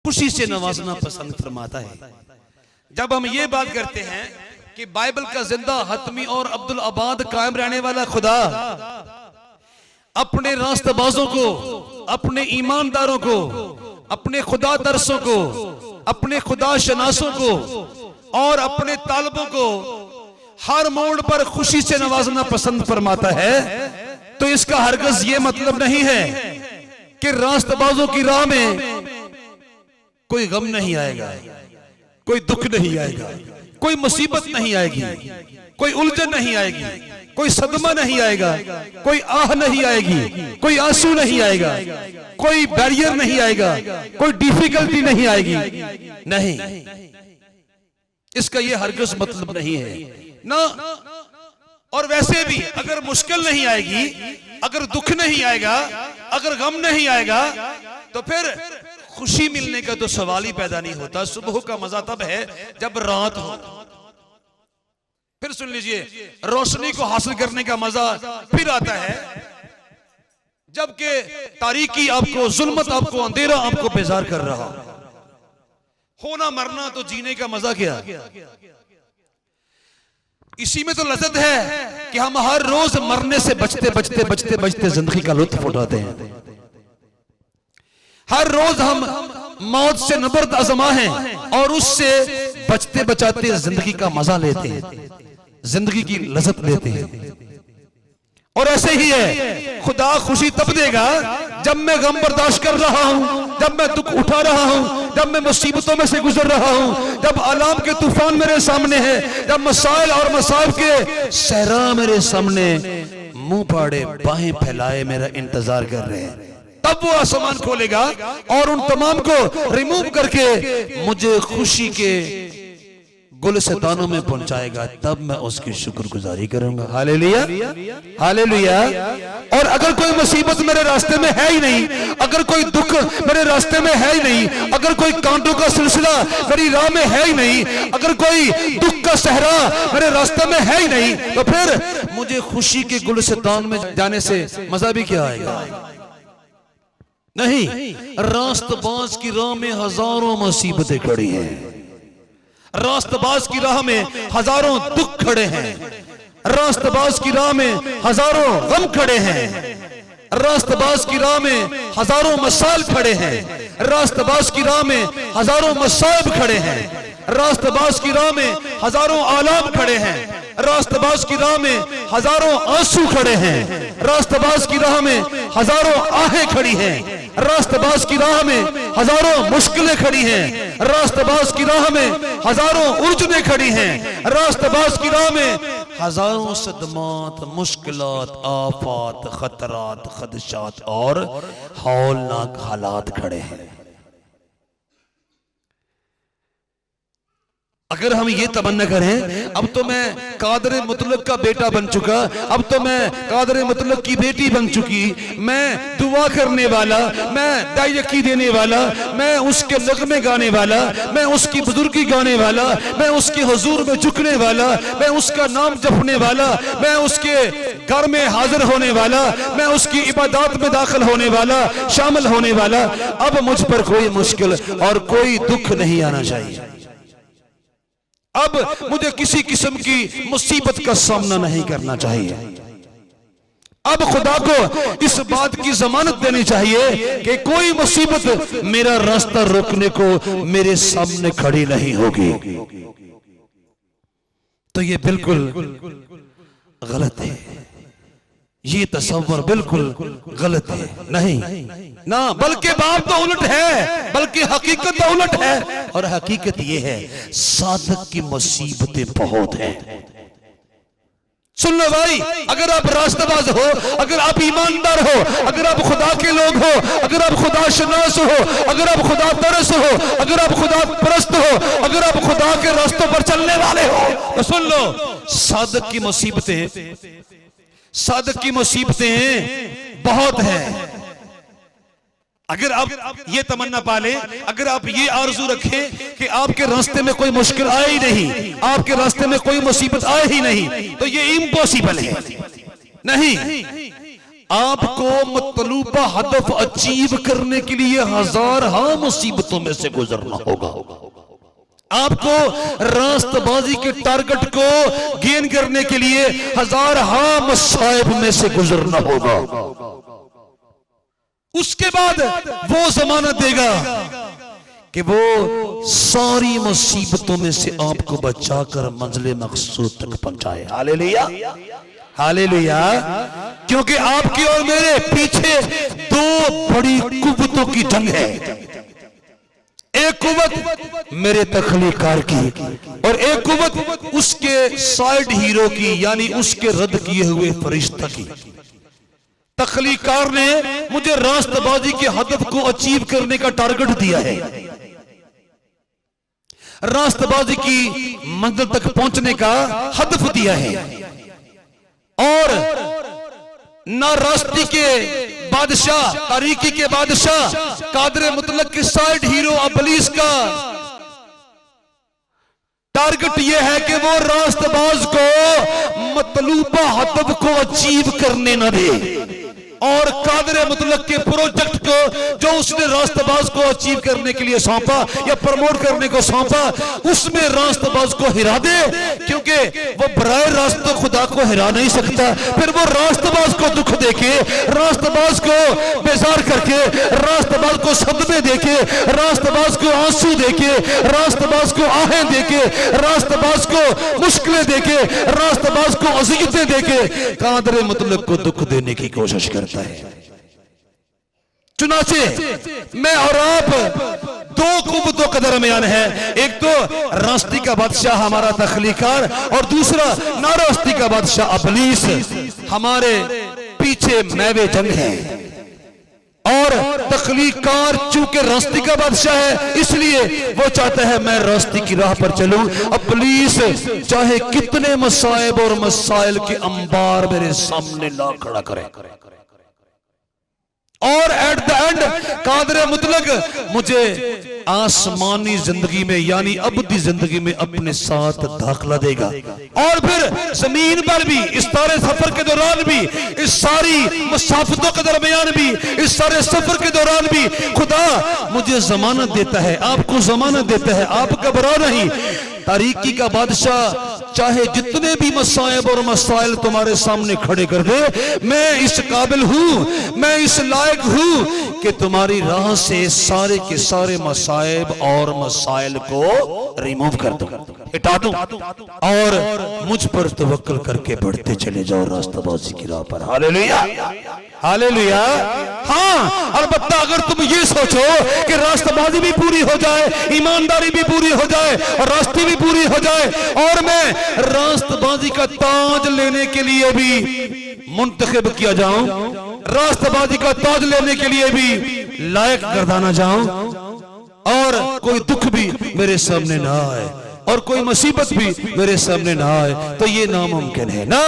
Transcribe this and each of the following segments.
खुशी से नवाजना पसंद फरमाता है। जब हम ये बात करते हैं कि बाइबल का जिंदा, हतमी और अब्दुल आबाद कायम रहने वाला खुदा अपने रास्तबाजों को, अपने ईमानदारों को, अपने खुदा तरसों को, अपने खुदा शनासों को और अपने तालिबों को हर मोड़ पर खुशी से नवाजना पसंद फरमाता है, तो इसका हरगिज़ ये मतलब नहीं है कि रास्तबाजों की राह में कोई गम नहीं आएगा, कोई दुख नहीं आएगा, कोई मुसीबत नहीं आएगी, कोई उलझन नहीं आएगी, कोई सदमा नहीं आएगा, कोई आह नहीं आएगी, कोई आंसू नहीं आएगा, कोई बैरियर नहीं आएगा, कोई डिफिकल्टी नहीं आएगी। नहीं, इसका यह हरगिज़ मतलब नहीं है ना। और वैसे भी अगर मुश्किल नहीं आएगी, अगर दुख नहीं आएगा, अगर गम नहीं आएगा, तो फिर खुशी मिलने का तो सवाल ही पैदा नहीं होता। सुबह का मजा तब है जब रात हो। फिर सुन लीजिए, रोशनी को हासिल करने का मजा फिर आता है जबकि तारीकी आपको, जुल्मत आपको, अंधेरा आपको बेजार कर रहा होना। मरना तो जीने का मजा क्या, इसी में तो लज्जत है कि हम हर रोज मरने से बचते बचते बचते बचते जिंदगी का लुत्फ उठाते हैं। हर रोज हम मौत से नबर्द आजमा हैं और उससे बचते बचाते जिंदगी का मजा लेते हैं, जिंदगी की लज्जत लेते हैं। और ऐसे ही है, खुदा खुशी तब देगा जब मैं गम बर्दाश्त कर रहा हूं, जब मैं दुख उठा रहा हूं, जब मैं मुसीबतों में से गुजर रहा हूं, जब आलाम के तूफान मेरे सामने है, जब मसाइल और मसाइब के सहरा मेरे सामने मुंह फाड़े बाहें फैलाए मेरा इंतजार कर रहे हैं। तब वो आसमान खोलेगा और उन तमाम को रिमूव करके मुझे खुशी के गुलस्तानों में पहुंचाएगा। तब मैं उसकी शुक्रगुजारी करूंगा। Hallelujah, hallelujah. और अगर कोई मुसीबत मेरे रास्ते में है ही नहीं, अगर कोई दुख मेरे रास्ते में है ही नहीं, अगर कोई कांटों का सिलसिला मेरी राह में है ही नहीं, अगर कोई दुख का सहरा मेरे रास्ते में है ही नहीं, तो फिर मुझे खुशी के गुलस्तान में जाने से मजा भी क्या आएगा। नहीं, रास्तबाज की राह में हजारों मुसीबतें खड़ी हैं, रास्तबाज की राह में हजारों दुख खड़े हैं, रास्तबाज की राह में हजारों गम खड़े हैं, रास्तबाज की राह में हजारों मसाइल खड़े हैं, रास्तबाज की राह में हजारों मसाइब खड़े हैं, रास्तबाज की राह में हजारों आलाम खड़े हैं, रास्तबाज की राह में हजारों आंसू खड़े हैं, रास्तबाज की राह में हजारों आहें खड़ी हैं, रास्तबाज की राह में हजारों मुश्किलें खड़ी हैं, रास्तबाज की राह में हजारों उलझनें खड़ी हैं, रास्तबाज की राह में हजारों सदमात, मुश्किलात, आफात, खतरात, खदशात और हौलनाक हालात खड़े हैं। अगर हम ये तमन्ना करें, अब तो मैं कादरे मुतलक का बेटा बन चुका, अब तो मैं कादरे मुतलक की बेटी बन चुकी, मैं दुआ करने वाला, मैं दायकी देने वाला, मैं उसके नगमे गाने वाला, मैं उसकी बुजुर्गी गाने वाला, मैं उसके हुजूर में झुकने वाला, मैं उसका नाम जपने वाला, मैं उसके घर में हाजिर होने वाला, मैं उसकी इबादत में दाखिल होने वाला, शामिल होने वाला। अब मुझ पर कोई मुश्किल और कोई दुख नहीं आना चाहिए। अब मुझे किसी किस्म की मुसीबत का सामना नहीं करना चाहिए। अब खुदा को इस बात की जमानत देनी चाहिए कि कोई मुसीबत मेरा रास्ता रोकने को मेरे सामने खड़ी नहीं होगी। तो ये बिल्कुल गलत है, ये तसव्वुर बिल्कुल गलत है। नहीं ना, बल्कि बात तो उलट है, बल्कि हकीकत तो उलट है। और हकीकत ये है, साधक की मुसीबतें बहुत हैं। सुन लो भाई, अगर आप रास्तबाज हो, अगर आप ईमानदार हो, अगर आप खुदा के लोग हो, अगर आप खुदा शनास हो, अगर आप खुदा तरस हो, अगर आप खुदा परस्त हो, अगर आप खुदा के रास्तों पर चलने वाले हो, तो सुन लो, साधक की मुसीबतें, साधक की मुसीबतें बहुत हैं। अगर आप ये तमन्ना पाले, अगर आप ये आरजू रखें कि आपके रास्ते में कोई मुश्किल आए ही नहीं, आपके रास्ते में कोई मुसीबत आए ही नहीं, तो ये इम्पॉसिबल है। नहीं, आपको मतलूबा हदफ अचीव करने के लिए हजार मुसीबतों में से गुजरना होगा। आपको रास्तबाजी के टारगेट को गेन करने के लिए हजार मसाइब में से गुजरना होगा। उसके बाद वो जमानत देगा कि वो सारी मुसीबतों में से आपको बचाकर मंजिल मकसूद तक पहुंचाए। Hallelujah, hallelujah. क्योंकि आपके और मेरे पीछे दो बड़ी कुव्वतों की जंग है। एक कुव्वत मेरे तख्लीकार की और एक कुव्वत उसके साइड हीरो की, यानी उसके रद्द किए हुए फरिश्ता की। तख्लीकार ने मुझे रास्तबाजी के हदफ को अचीव करने का टारगेट दिया है, रास्तबाजी की मंजिल तक पहुंचने का हदफ दिया है। और ना रास्ते के बादशाह, तारीकी के बादशाह कादर मुतलक के साइड हीरो इब्लीस का टारगेट यह है कि वो रास्तबाज को मतलूबा हदफ को अचीव करने न दे, और कादर मुतलक के प्रोजेक्ट को जो उसने रास्तबाज को अचीव करने के लिए सौंपा या प्रमोट करने को सौंपा, उसमें रास्तबाज को हिरा दे। क्योंकि वो बराह रास्त खुदा को हिरा नहीं सकता। फिर वो रास्तबाज को दुख देके, रास्तबाज को बेजार करके, रास्तबाज को सदमे देके, रास्तबाज को आंसू देके, रास्तबाज को आहें देके, रास्तबाज को मुश्किलें देके, रास्तबाज को अज़ियतें देके कादर मुतलक को दुख देने की कोशिश करता है। चुनाचे मैं और आप दो कुव्वतों के दरमियान है। एक तो रास्ती का बादशाह हमारा तख्लीकार, और दूसरा नारास्ती का बादशाह इब्लीस। हमारे पीछे मैवे जंग है, और तख्लीकार चूंकि रास्ती का बादशाह है इसलिए वो चाहता है मैं रास्ते की राह पर चलूं। इब्लीस चाहे कितने मसाइब और मसाइल के अंबार मेरे सामने ला खड़ा करे, और एट द एंड कादर मुतलक मुझे आसमानी जिंदगी में यानी अबदी जिंदगी में अपने साथ दाखला देगा। और फिर जमीन पर भी, इस सारे सफर के दौरान भी, इस सारी मुसाफतों के दरमियान भी, इस सारे सफर के दौरान भी खुदा मुझे जमानत देता है, आपको जमानत देता है। आप घबरा नहीं। तारीकी का बादशाह चाहे जितने भी मसाइब और मसाइल तुम्हारे सामने खड़े कर दे, मैं इस काबिल हूं, मैं इस लायक हूं कि तुम्हारी राह से सारे के सारे मसाइब और मसाइल को रिमूव कर दूं, हटा दूं, और मुझ पर तवक्कुल करके बढ़ते चले जाओ रास्ताबाजी की राह पर। Hallelujah, hallelujah. हाँ, अलबत्ता अगर तुम ये सोचो कि रास्ताबाजी भी पूरी हो जाए, ईमानदारी भी पूरी हो जाए, और रास्ते भी पूरी हो जाए, और मैं रास्ताबाजी का ताज लेने के लिए भी मुंतखब किया जाऊं, रास्ताबाजी का ताज लेने के लिए भी लायक गर्दाना जाऊं, और कोई दुख भी मेरे सामने ना आए और कोई मुसीबत भी मेरे सामने ना आए, तो ये नामुमकिन है ना।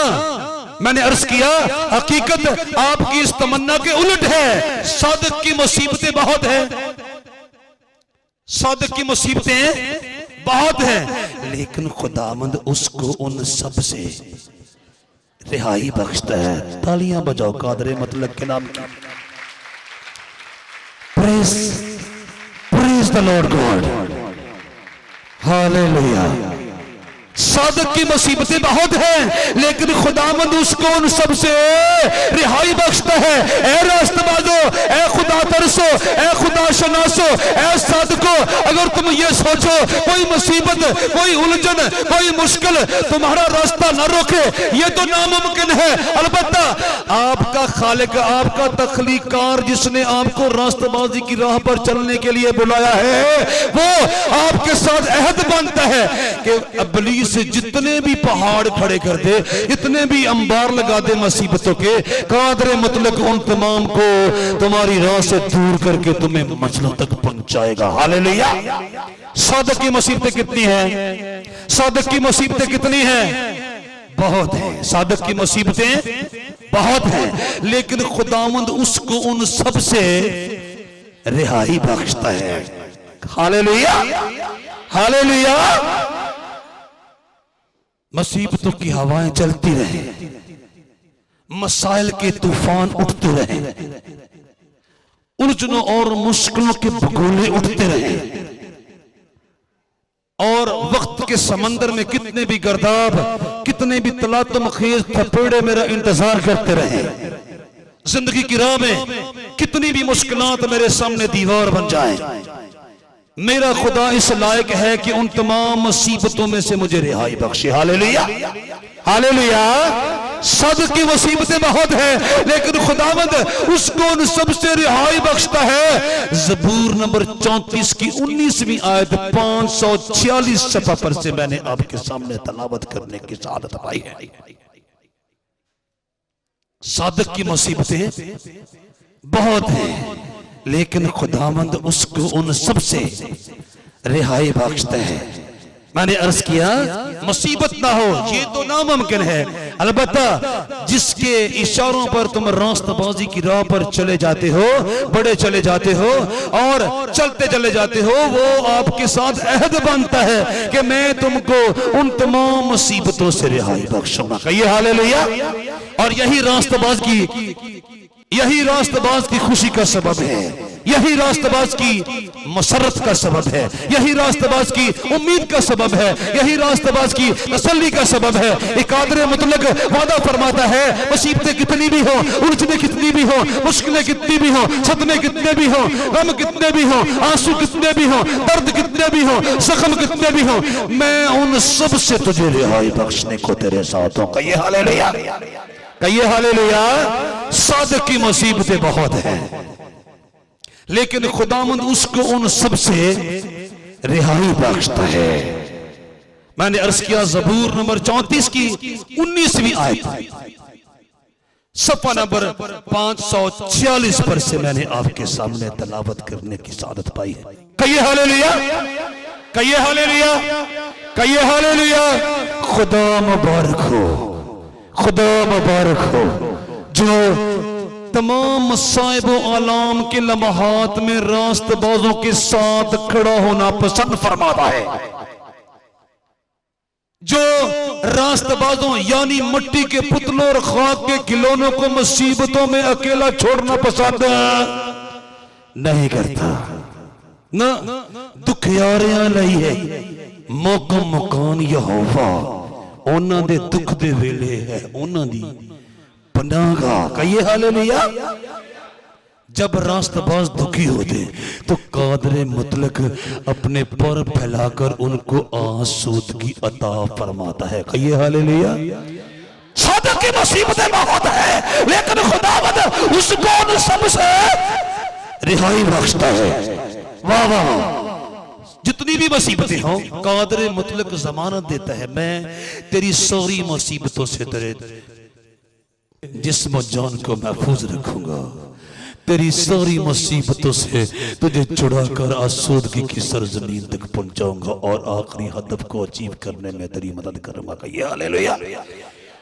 मैंने अर्ज किया हकीकत आपकी इस तमन्ना के उलट है। सादिक की मुसीबतें बहुत हैं, सादिक की मुसीबतें बहुत हैं, लेकिन खुदावंद उसको उन सब से रिहाई बख्शता है। तालियां बजाओ कादर मुतलक के नाम की। Praise, praise the Lord God, hallelujah. Sadiq की मुसीबतें बहुत हैं, लेकिन खुदावंद उसको उन सब से रिहाई बख्शता है। ए रास्तबाजो, ए खुदा तरसो, ए खुदा शनासो, ए सादिको, अगर तुम ये सोचो कोई मुसीबत, कोई उलझन, कोई मुश्किल तुम्हारा रास्ता न रोके, ये तो नामुमकिन है। अलबत्ता आपका खालिक, आपका तख्लीकार जिसने आपको रास्ताबाजी की राह पर चलने के लिए बुलाया है, वो आपके साथ अहद बांधता है कि इब्लीस से जितने भी पहाड़ खड़े कर दे, इतने भी अंबार लगा दे मुसीबतों के, कादर मुतलक उन तमाम को तुम्हारी राह से दूर करके तुम्हें मंजिलों तक पहुंचाएगा। हालेलुया। सादिक की मुसीबतें कितनी हैं? सादिक की मुसीबतें कितनी हैं? बहुत है। सादिक की मुसीबतें बहुत हैं, लेकिन खुदावंद उसको उन सब से रिहाई बख्शता है। Hallelujah, hallelujah. मुसीबतों की हवाएं चलती रहे, मसाइल के तूफान उठते रहे, उलझनों और मुश्किलों के भगोले उठते रहे, और वक्त के समंदर में कितने भी गर्दाब, कितने भी तलातम खेज थपेड़े मेरा इंतजार करते रहे। जिंदगी की राह में कितनी भी मुश्किलात मेरे सामने दीवार बन जाए, मेरा खुदा इस लायक है कि उन तमाम मुसीबतों में से मुझे रिहाई बख्शे। Hallelujah, hallelujah. सब की मुसीबतें बहुत है, लेकिन खुदावंद उसको उन सबसे रिहाई बख्शता है। ज़बूर नंबर 34 की 19वीं आयत 546 सफ़ा पर से मैंने आपके सामने तलावत करने की सआदत पाई है। सादक की मुसीबतें बहुत हैं, लेकिन खुदावंद उसको उन सबसे रिहाई बख्शता है। मैंने अर्ज किया मुसीबत ना हो ये तो नामुमकिन है, अलबत्ता जिसके इशारों पर तुम रास्तबाजी की राह पर चले जाते हो, बड़े चले जाते हो और चलते चले जाते हो, वो आपके साथ अहद बनता है कि मैं तुमको उन तमाम मुसीबतों से रिहाई बख्शूंगा। कहिए हालेलुया। और यही रास्तबाज की खुशी का सबब है, यही रास्तबाज की मसरत का सबब है, यही रास्तबाज की उम्मीद का सबब है, यही रास्तबाज की तसल्ली का सबब है। एक कादिर मुतलक वादा फरमाता है, मुसीबतें कितनी भी हो, उलझने कितनी भी हो, मुश्किलें कितनी भी हो, सदमे कितने भी हो, गम कितने भी हो, आंसू कितने भी हो, दर्द कितने भी हो, जख्म कितने भी हो, मैं उन सब से तुझे रिहाई बख्शने को तेरे साथ हूं। कहिए हालेलुया, कहिए हालेलुया। सादक की मुसीबतें बहुत हैं, लेकिन खुदावंद उसको उन सब से रिहाई बख्शता है। मैंने अर्ज किया ज़बूर नंबर 34 की 19वीं आयत सफ़ा नंबर 546 पर से मैंने आपके सामने तलावत करने की सआदत पाई है। कहिए हालेलुया, कहिए हालेलुया, कहिए हालेलुया। खुदा मुबारक हो, खुदा मुबारक हो जो तमाम मसाइब आलाम के लम्हात में रास्तबाजों के साथ खड़ा होना पसंद फरमाता है, जो रास्तबाजों यानी मिट्टी के पुतलों और खाक के खिलौनों को मुसीबतों में अकेला छोड़ना पसंद नहीं करता। ना दुखियारियां नहीं है, मौका मकान यहोवा उन्हां दे दुख दे वेले है उन्हां दी पनागा। कहिए हालेलुया। जब रास्तबाज दुखी होते तो कादरे मुतलक अपने पर फैलाकर उनको आसूदगी अता फरमाता है। कहिए हालेलुया। सादक की मुसीबतें बहुत है, लेकिन खुदावंद उसको उन सब से रिहाई बख्शता है। वाह वाह। जितनी भी मुसीबतें हो, कादरे मुतलक जमानत देता है, मैं तेरी सारी मुसीबतों से तेरे जिस्म जान को महफूज रखूंगा, तेरी सारी मुसीबतों से तुझे छुड़ाकर आसूदगी की सरजमीन तक पहुंचाऊंगा और आखिरी हदफ को अचीव करने में तेरी मदद करूंगा। कहिए हालेलुया।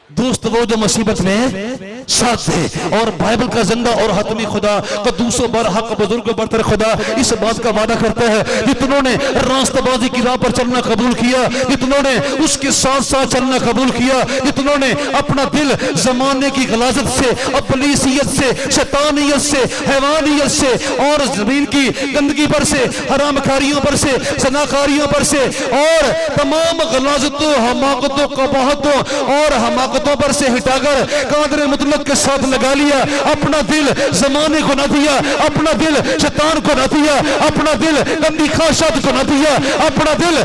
दोस्त वो जो मुसीबत में साथ है, और बाइबल का जिंदा और हतमी खुदा कदूसों पर हक बुजुर्ग बरतर खुदा इस बात का वादा करता है, जितनों ने रास्तबाजी की राह पर चलना कबूल किया, जितनों ने उसके साथ साथ चलना कबूल किया, जितनों ने अपना दिल जमाने की गलाजत से, अपलीसियत से, शैतानियत से, हैवानियत से और जमीन की गंदगी पर से, हरामकारियों पर से, सनाकारियों पर से और तमाम गलाजतों, हमाकतों, कबाहतों और हमाकतों पर से हटाकर कादरे मुतलक के साथ लगा लिया। अपना दिल जमाने को न दिया, अपना दिल शैतान को न दिया, अपना दिल गंदी ख्वाहिशात को न दिया, अपना दिल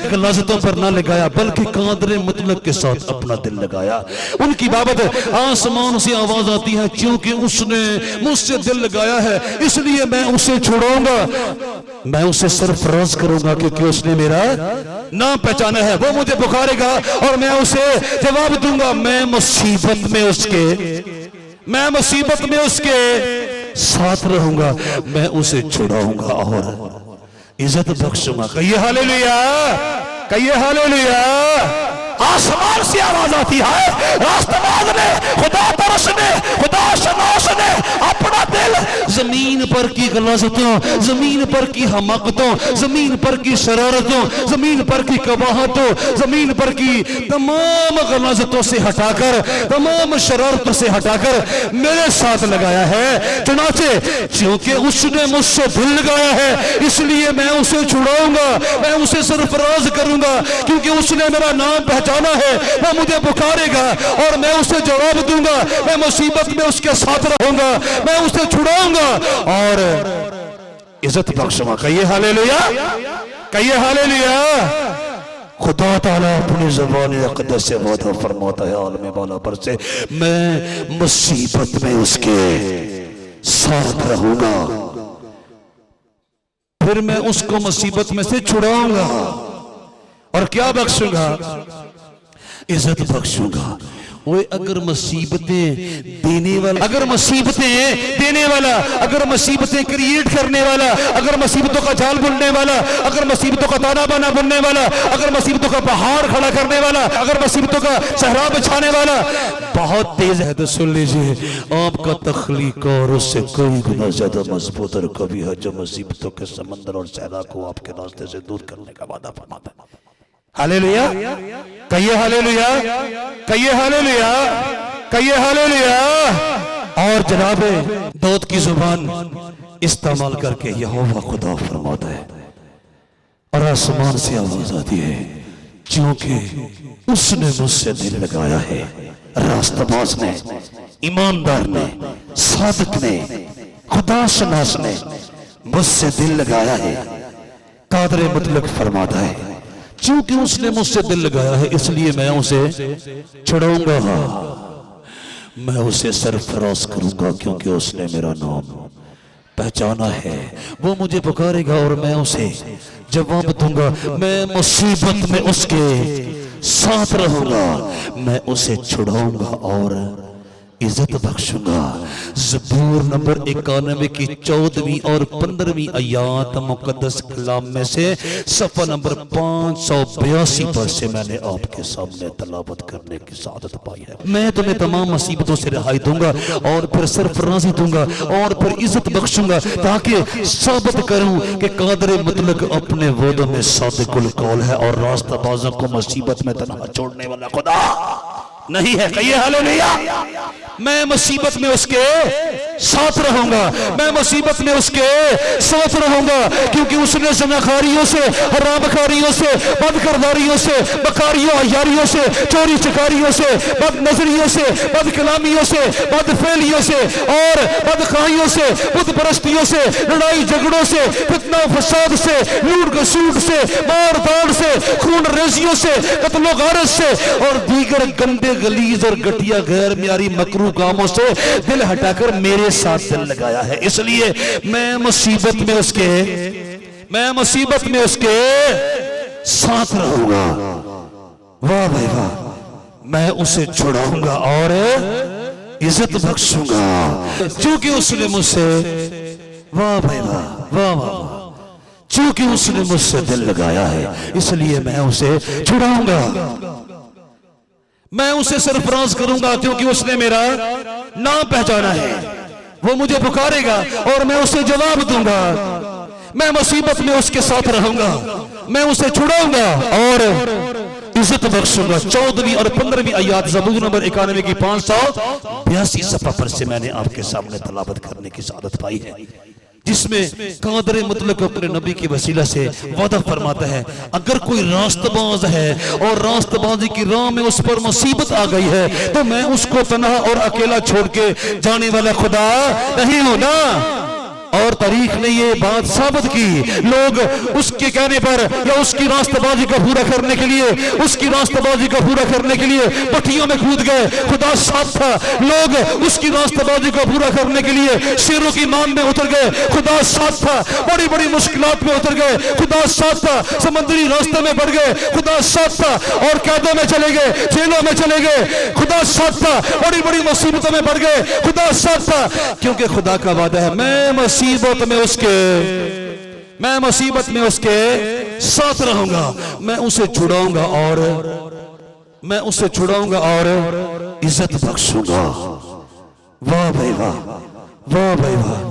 गलाजतों पर न लगाया, बल्कि कादरे मुतलक के साथ अपना दिल लगाया। उनकी बाबत आसमान से आवाज आती है, क्योंकि उसने मुझसे दिल लगाया है इसलिए मैं उसे छोड़ूंगा, मैं उसे सरफराज करूंगा, क्योंकि उसने मेरा नाम पहचाना है। वो मुझे पुकारेगा और मैं उसे जवाब दूंगा। मैं मुसीबत में उसके साथ रहूंगा, मैं उसे छुड़ाऊंगा और इज्जत बख्शूंगा। कहिए हालेलुया, कहिए हालेलुया। आसमान से आवाज आती है, रास्तबाज ने, खुदा तरस ने, खुदा शनास ने अपना दिल जमीन पर की गलाजतों, जमीन पर की हमाकतों, जमीन पर की शरारतों, जमीन पर की कबाहतों, जमीन पर की तमाम गलाजतों से हटाकर, तमाम शरारतों से हटाकर मेरे साथ लगाया है। चुनाचे क्योंकि उसने मुझसे दिल लगाया है इसलिए मैं उसे छुड़ाऊंगा, मैं उसे सरफराज करूंगा, क्योंकि उसने मेरा नाम पहचाना है। वो मुझे पुकारेगा और मैं उसे जवाब दूंगा, मैं मुसीबत में उसके साथ रहूंगा, मैं उसे छुड़ाऊंगा और इज्जत बख्शूंगा। कहिए हालेलुया, कहिए हालेलुया। खुदा ताला अपनी ज़बान अक़दस से वादा फरमाता है आलम बाला पर से, मैं मुसीबत में उसके साथ रहूंगा, फिर मैं उसको मुसीबत में से छुड़ाऊंगा और क्या बख्शूंगा? इज्जत बख्शूंगा। वो अगर मुसीबतें देने वाला, अगर मुसीबतें देने वाला, अगर मुसीबतें क्रिएट करने वाला, अगर मुसीबतों का जाल बुनने वाला, अगर मुसीबतों का ताना बाना बुनने वाला, अगर मुसीबतों का पहाड़ खड़ा करने वाला, अगर मुसीबतों का सहरा बिछाने वाला बहुत तेज है तो सुन लीजिए, आपका तख्लीक और उससे कई गुना ज्यादा मजबूत और कभी है जो मुसीबतों के समंदर और सहरा को आपके रास्ते से दूर करने का वादा फरमाता है। हालेलुया, कहिए हालेलुया, कहिए हालेलुया, कहिए हालेलुया। और जनाबे दाऊद की जुबान इस्तेमाल करके यहोवा खुदा फरमाता है और आसमान से आवाज आती है, क्योंकि उसने मुझसे दिल लगाया है। रास्तबाज ने, ईमानदार ने, सादिक ने, खुदा शनास ने मुझसे दिल लगाया है। कादर मुतलक फरमाता है, क्योंकि उसने मुझसे दिल लगाया है इसलिए मैं उसे छुड़ाऊंगा, मैं उसे सरफराज करूंगा, क्योंकि उसने मेरा नाम पहचाना है। वो मुझे पुकारेगा और मैं उसे जवाब दूंगा, मैं मुसीबत में उसके साथ रहूंगा, मैं उसे छुड़ाऊंगा और इज्जत बख्शूंगा। ज़बूर नंबर 91 की 14वीं और 15वीं आयात मुकद्दस कलाम में से सफ़ा नंबर 582 पर से मैंने आपके सामने तलावत करने की सादत पाई है। मैं तुम्हें तमाम मुसीबतों से रिहाई दूंगा और फिर सरफराजी दूंगा और फिर इज्जत बख्शूंगा, ताकि साबित करूं कि कादर मुतलक अपने वादों में सादिकुल कौल है और रास्ताबाजों को मुसीबत में तन्हा छोड़ने वाला खुदा नहीं है। कहिए हालेलुया। मैं मुसीबत में उसके साथ रहूंगा, मैं मुसीबत में उसके साथ रहूंगा, क्योंकि उसने ज़नाखारियों से, हरामखारियों से, बदकिरदारियों से, बकारियों अयारियों से, चोरी चकारियों से, बदनजरियों से, बदकलामियों से, बदफेलियों से और बदखाइयों से, बुतपरस्तियों से, लड़ाई झगड़ों से, फितना फसाद से, लूट घसूट से, मार दाड़ से, खून रेजियों से, कत्लो गारत से और दीगर गंदे गलीज और घटिया गैर म्यारी मकरू कामों से दिल हटाकर मेरे साथ दिल लगाया है। इसलिए मैं मुसीबत में उसके साथ रहूंगा। वाह भाई वाह, मैं उसे छुड़ाऊंगा और इज्जत बख्शूंगा, क्योंकि उसने मुझसे, वाह भाई वाह, वाह वाह, क्योंकि उसने मुझसे दिल लगाया है इसलिए मैं उसे छुड़ाऊंगा, मैं उसे सरफराज करूंगा, क्योंकि उसने मेरा नाम पहचाना है। वो मुझे पुकारेगा और मैं उसे जवाब दूंगा, मैं मुसीबत में उसके साथ रहूंगा, मैं उसे छुड़ाऊंगा और इज्जत बख्शूंगा। 14वीं और 15वीं आयत ज़बूर नंबर 91 की 582 सफ़ा पर से मैंने आपके सामने तलावत करने की सादत पाई है, जिसमें कादर मुतलक अपने नबी के वसीला से वादा फरमाता है, अगर कोई रास्तबाज है और रास्तबाजी की राह में उस पर मुसीबत आ गई है तो मैं उसको तन्हा और अकेला छोड़ के जाने वाला खुदा नहीं हूं ना। और तारीख ने ये बात साबित की, लोग उसके कहने पर या उसकी रास्तबाजी को पूरा करने के लिए, उसकी रास्तबाजी को पूरा करने के लिए भट्टियों में कूद गए, खुदा साथ था। लोग उसकी रास्तबाजी को पूरा करने के लिए शेरों की मान में उतर गए, खुदा साथ था। बड़ी बड़ी मुश्किलात में उतर गए, खुदा साथ था। समुद्री रास्ते में बढ़ गए, खुदा साथ था। और कैदों में चले गए, जेलों में चले गए, खुदा साथ था। बड़ी बड़ी मुसीबतों में बढ़ गए, खुदा साथ था, क्योंकि खुदा का वादा है, मैं मुसीबत में उसके साथ रहूंगा, मैं उसे छुड़ाऊंगा और इज्जत बख्शूंगा। वाह भाई वाह, वाह भाई वाह,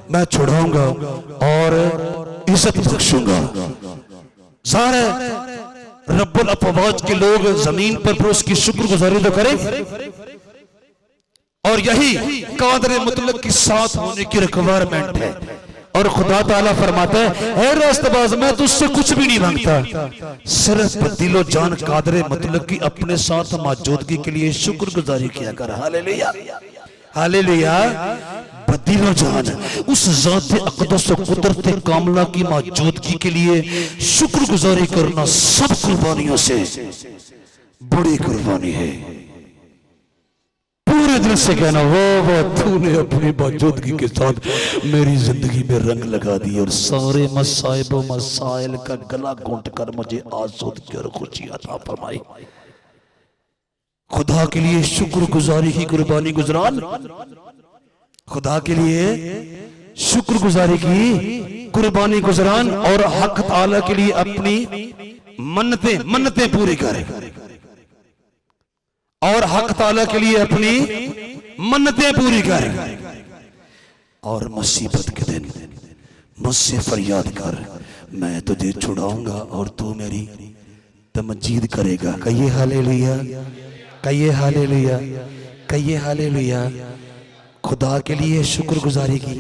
मैं छुड़ाऊंगा और इज्जत बख्शूंगा। सारे रब्बुल अफवाज के लोग जमीन पर उसकी शुक्रगुजारी तो करें, और यही कादर मुतलक के साथ होने की रिक्वायरमेंट है। और खुदा ताला फरमाता है रास्तबाज मैं तुझसे कुछ भी नहीं मांगता, सिर्फ दिलो जान कादर मुतलक की अपने साथ मौजूदगी के लिए शुक्रगुजारी किया कर। Hallelujah hallelujah. दिलो जान उस ज़ात अक़दस कुदरत कामला की मौजूदगी के लिए शुक्रगुजारी करना सब कुर्बानियों से बड़ी कुर्बानी है। पूरे दिल से कहना वाह तूने अपनी मौजूदगी के साथ मेरी जिंदगी में रंग लगा दी और सारे मसाइब मसाइल का गला घोंट कर मुझे आसूदगी और खुशी अता फरमाई। खुदा के लिए शुक्रगुजारी ही कुर्बानी गुजरान, खुदा के लिए शुक्रगुजारी की कुर्बानी गुजरान, और हक ताला के लिए अपनी मन्नतें पूरी करे, और हक ताला के लिए अपनी मन्नतें पूरी कर। और मुसीबत के दिन मुझसे फरियाद कर, मैं तुझे छुड़ाऊंगा और तू मेरी तमजीद करेगा। कहिए हालेलुया, कहिए हालेलुया, कहिए हालेलुया। खुदा के लिए शुक्रगुजारी की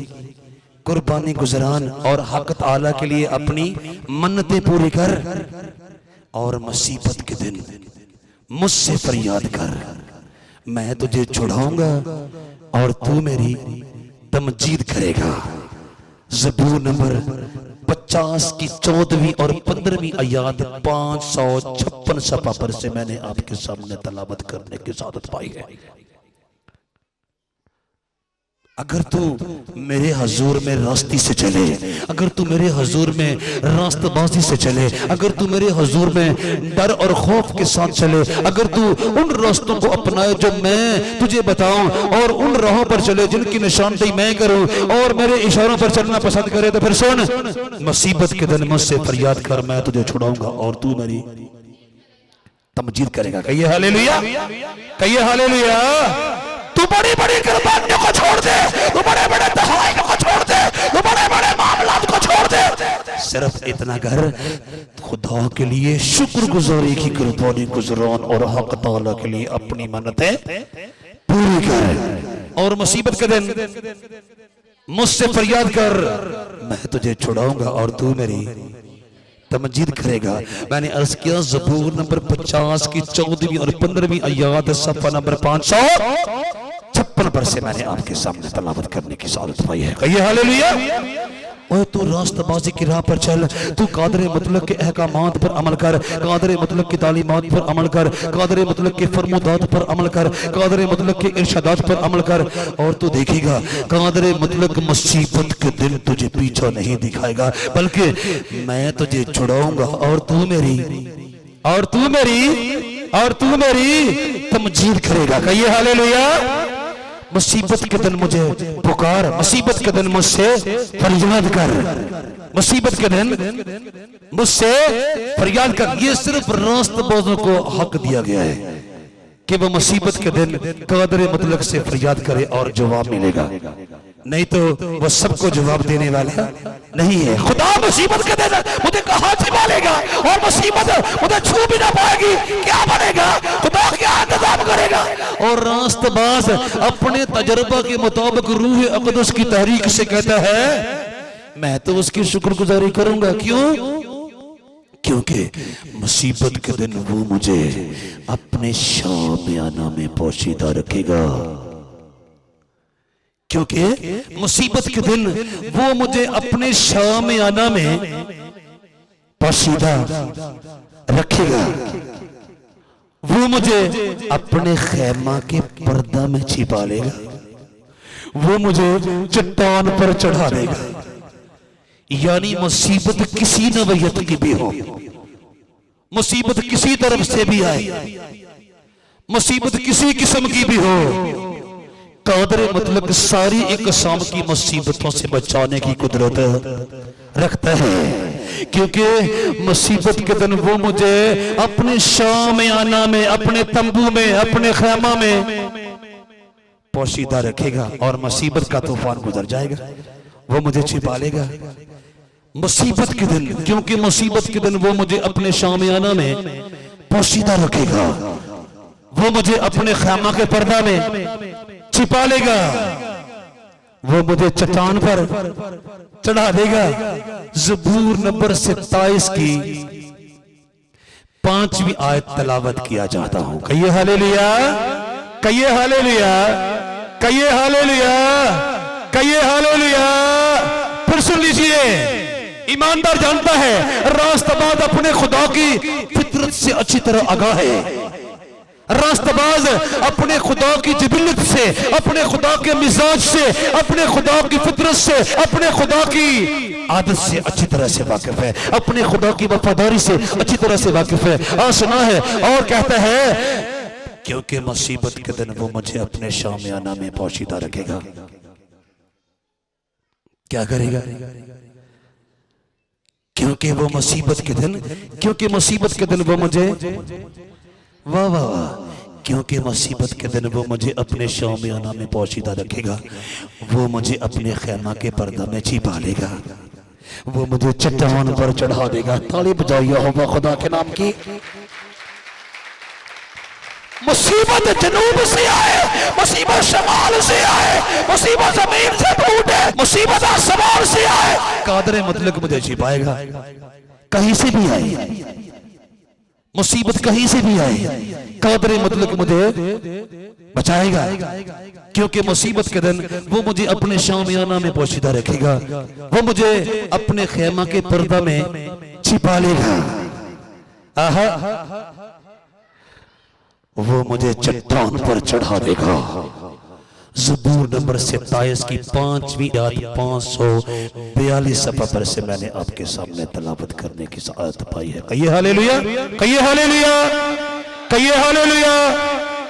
कुर्बानी गुजरान और हक ताला के लिए अपनी मन्नतें पूरी कर, और मुसीबत के दिन मुझसे फरियाद कर, मैं तुझे छुड़ाऊंगा और तू मेरी तमजीद करेगा। ज़बूर नंबर 50 की 14वीं और 15वीं आयत 556 सफ़ा पर से मैंने आपके सामने तलावत करने की सादत पाई है। अगर तू मेरे हजूर में रास्ती से चले, अगर तू मेरे हजूर में रास्तबाजी से चले, अगर तू मेरे हजूर में डर और खौफ के साथ चले, अगर तू उन रास्तों को अपनाए जो मैं तुझे बताऊं, और उन राहों पर चले जिनकी निशानदेही मैं करूं, और मेरे इशारों पर चलना पसंद करे, तो फिर सुन, मुसीबत के दिन मुझसे फरियाद कर, मैं तुझे छुड़ाऊंगा और तू मेरी तमजीद करेगा। कहिए हालेलुया, कहिए हालेलुया। तू बड़ी बड़ी कुर्बानियों को छोड़ दे, तू बड़े बड़े दहाइयों को छोड़ दे, तू बड़े बड़े मामलात को छोड़ दे, सिर्फ इतना कर, खुदा के लिए शुक्रगुजारी की कुर्बानी गुजरान और हक ताला के लिए अपनी मन्नतें पूरी कर, और मुसीबत के दिन मुझसे फरियाद कर, मैं तुझे छुड़ाऊंगा और तू मेरी तमजीद करेगा। मैंने अर्ज किया ज़बूर नंबर 50 की 14वीं और 15वीं आयत सफ़ा नंबर 556 पर से मैंने आपके सामने तलावत करने की सादत पाई है। कहिए हालेलुया। ओए तू रास्तबाजी की राह पर चल, तू कादर मुतलक के अहकामात पर अमल कर, कादर मुतलक की तालीमात पर अमल कर, कादर मुतलक के फरमुदात पर अमल कर, कादर मुतलक के इरशादात पर अमल कर, और तू देखेगा कादर मुतलक मुसीबत के दिन तुझे पीछा नहीं दिखाएगा, बल्कि मैं तुझे छुड़ाऊंगा और तू मेरी तमजीद करेगा। कहिए हालेलुया। मुसीबत के दिन मुझे पुकार, मुसीबत के दिन मुझसे फरियाद कर, मुसीबत के दिन मुझसे फरियाद कर। ये सिर्फ रास्तबाजों को हक दिया गया है कि वो मुसीबत के दिन कादर मुतलक से फरियाद करे और जवाब मिलेगा, नहीं तो वो सबको जवाब देने वाला नहीं है। खुदा मुसीबत के दिन मुझे कहां संभालेगा, और मुसीबत मुझे छू भी ना पाएगी, क्या बनेगा, खुदा क्या इंतजाम करेगा। और रास्तबाज अपने तजर्बा के मुताबिक रूह अक़दस की तहरीक से कहता है मैं तो उसकी शुक्रगुजारी करूंगा। क्यों? क्योंकि मुसीबत के दिन वो मुझे अपने शामियाना में पोशीदा रखेगा, क्योंकि मुसीबत के दिन वो मुझे अपने शामियाना में पोशीदा रखेगा, वो मुझे अपने खैमा के पर्दा में छिपा लेगा, वो मुझे चट्टान पर चढ़ा देगा। यानी मुसीबत किसी नवयत की भी हो, मुसीबत किसी तरफ से भी आए, मुसीबत किसी किस्म की भी हो, कादर मतलब सारी एक किस्म की मुसीबतों से बचाने की कुदरत रखता है, क्योंकि मुसीबत के दिन वो मुझे अपने शामियाना में, अपने तंबू में, अपने खैमा में पोशीदा रखेगा और मुसीबत का तूफान गुजर जाएगा। वो मुझे छिपा लेगा मुसीबत के दिन, क्योंकि मुसीबत के दिन वो मुझे अपने शामियाना में पोशीदा रखेगा, वो मुझे अपने खैमा के पर्दा में छिपा लेगा, वो मुझे चट्टान पर चढ़ा देगा। ज़बूर नंबर 27 की 5वीं आयत तलावत किया चाहता हूं। कहिए हालेलुया, कहिए हालेलुया, कहिए हालेलुया, कहिए हालेलुया। फिर सुन लीजिए, ईमानदार जानता है रास्तबाज अपने खुदा की फितरत से अच्छी तरह आगाह है। रास्तबाज अपने खुदा की जिबिलत से, अपने खुदा के मिजाज से, अपने खुदा की फितरत से, अपने खुदा की आदत से अच्छी तरह से वाकिफ है, अपने खुदा की वफादारी से अच्छी तरह से वाकिफ है। और सुना है और कहता है क्योंकि मुसीबत के दिन वो मुझे अपने शामियाना में पोशीदा रखेगा। क्या करेगा? क्योंकि वो मुसीबत के दिन, क्योंकि मुसीबत के दिन वो मुझे, वाह वाह वाह, क्योंकि मुसीबत के दिन वो मुझे अपने शामियाना में पोशीदा रखेगा, वो मुझे अपने खैमा के पर्दा में छिपा लेगा, वो मुझे चट्टान पर चढ़ा देगा। ताली बजाइए होगा खुदा के नाम की। मुसीबत जनूब से आए, मुसीबत शमाल से आए, मुसीबत जमीन से टूटे, मुसीबत आसमान से आए, कादर मुतलक मुझे छिपाएगा। कहीं से भी आए मुसीबत, कहीं से भी आए, कादर मुतलक मुझे बचाएगा, क्योंकि मुसीबत के दिन वो मुझे अपने शामियाना में पोशीदा रखेगा, वो मुझे अपने खेमा के पर्दा में छिपा लेगा। आहा, वो मुझे चट्टान पर चढ़ा देगा। ज़बूर नंबर 27 की 5वीं आयत 542 सफ़ा पर से मैंने आपके सामने तलावत करने की सआदत पाई है। कहिए हालेलुया, कहिए हालेलुया, कहिए हालेलुया,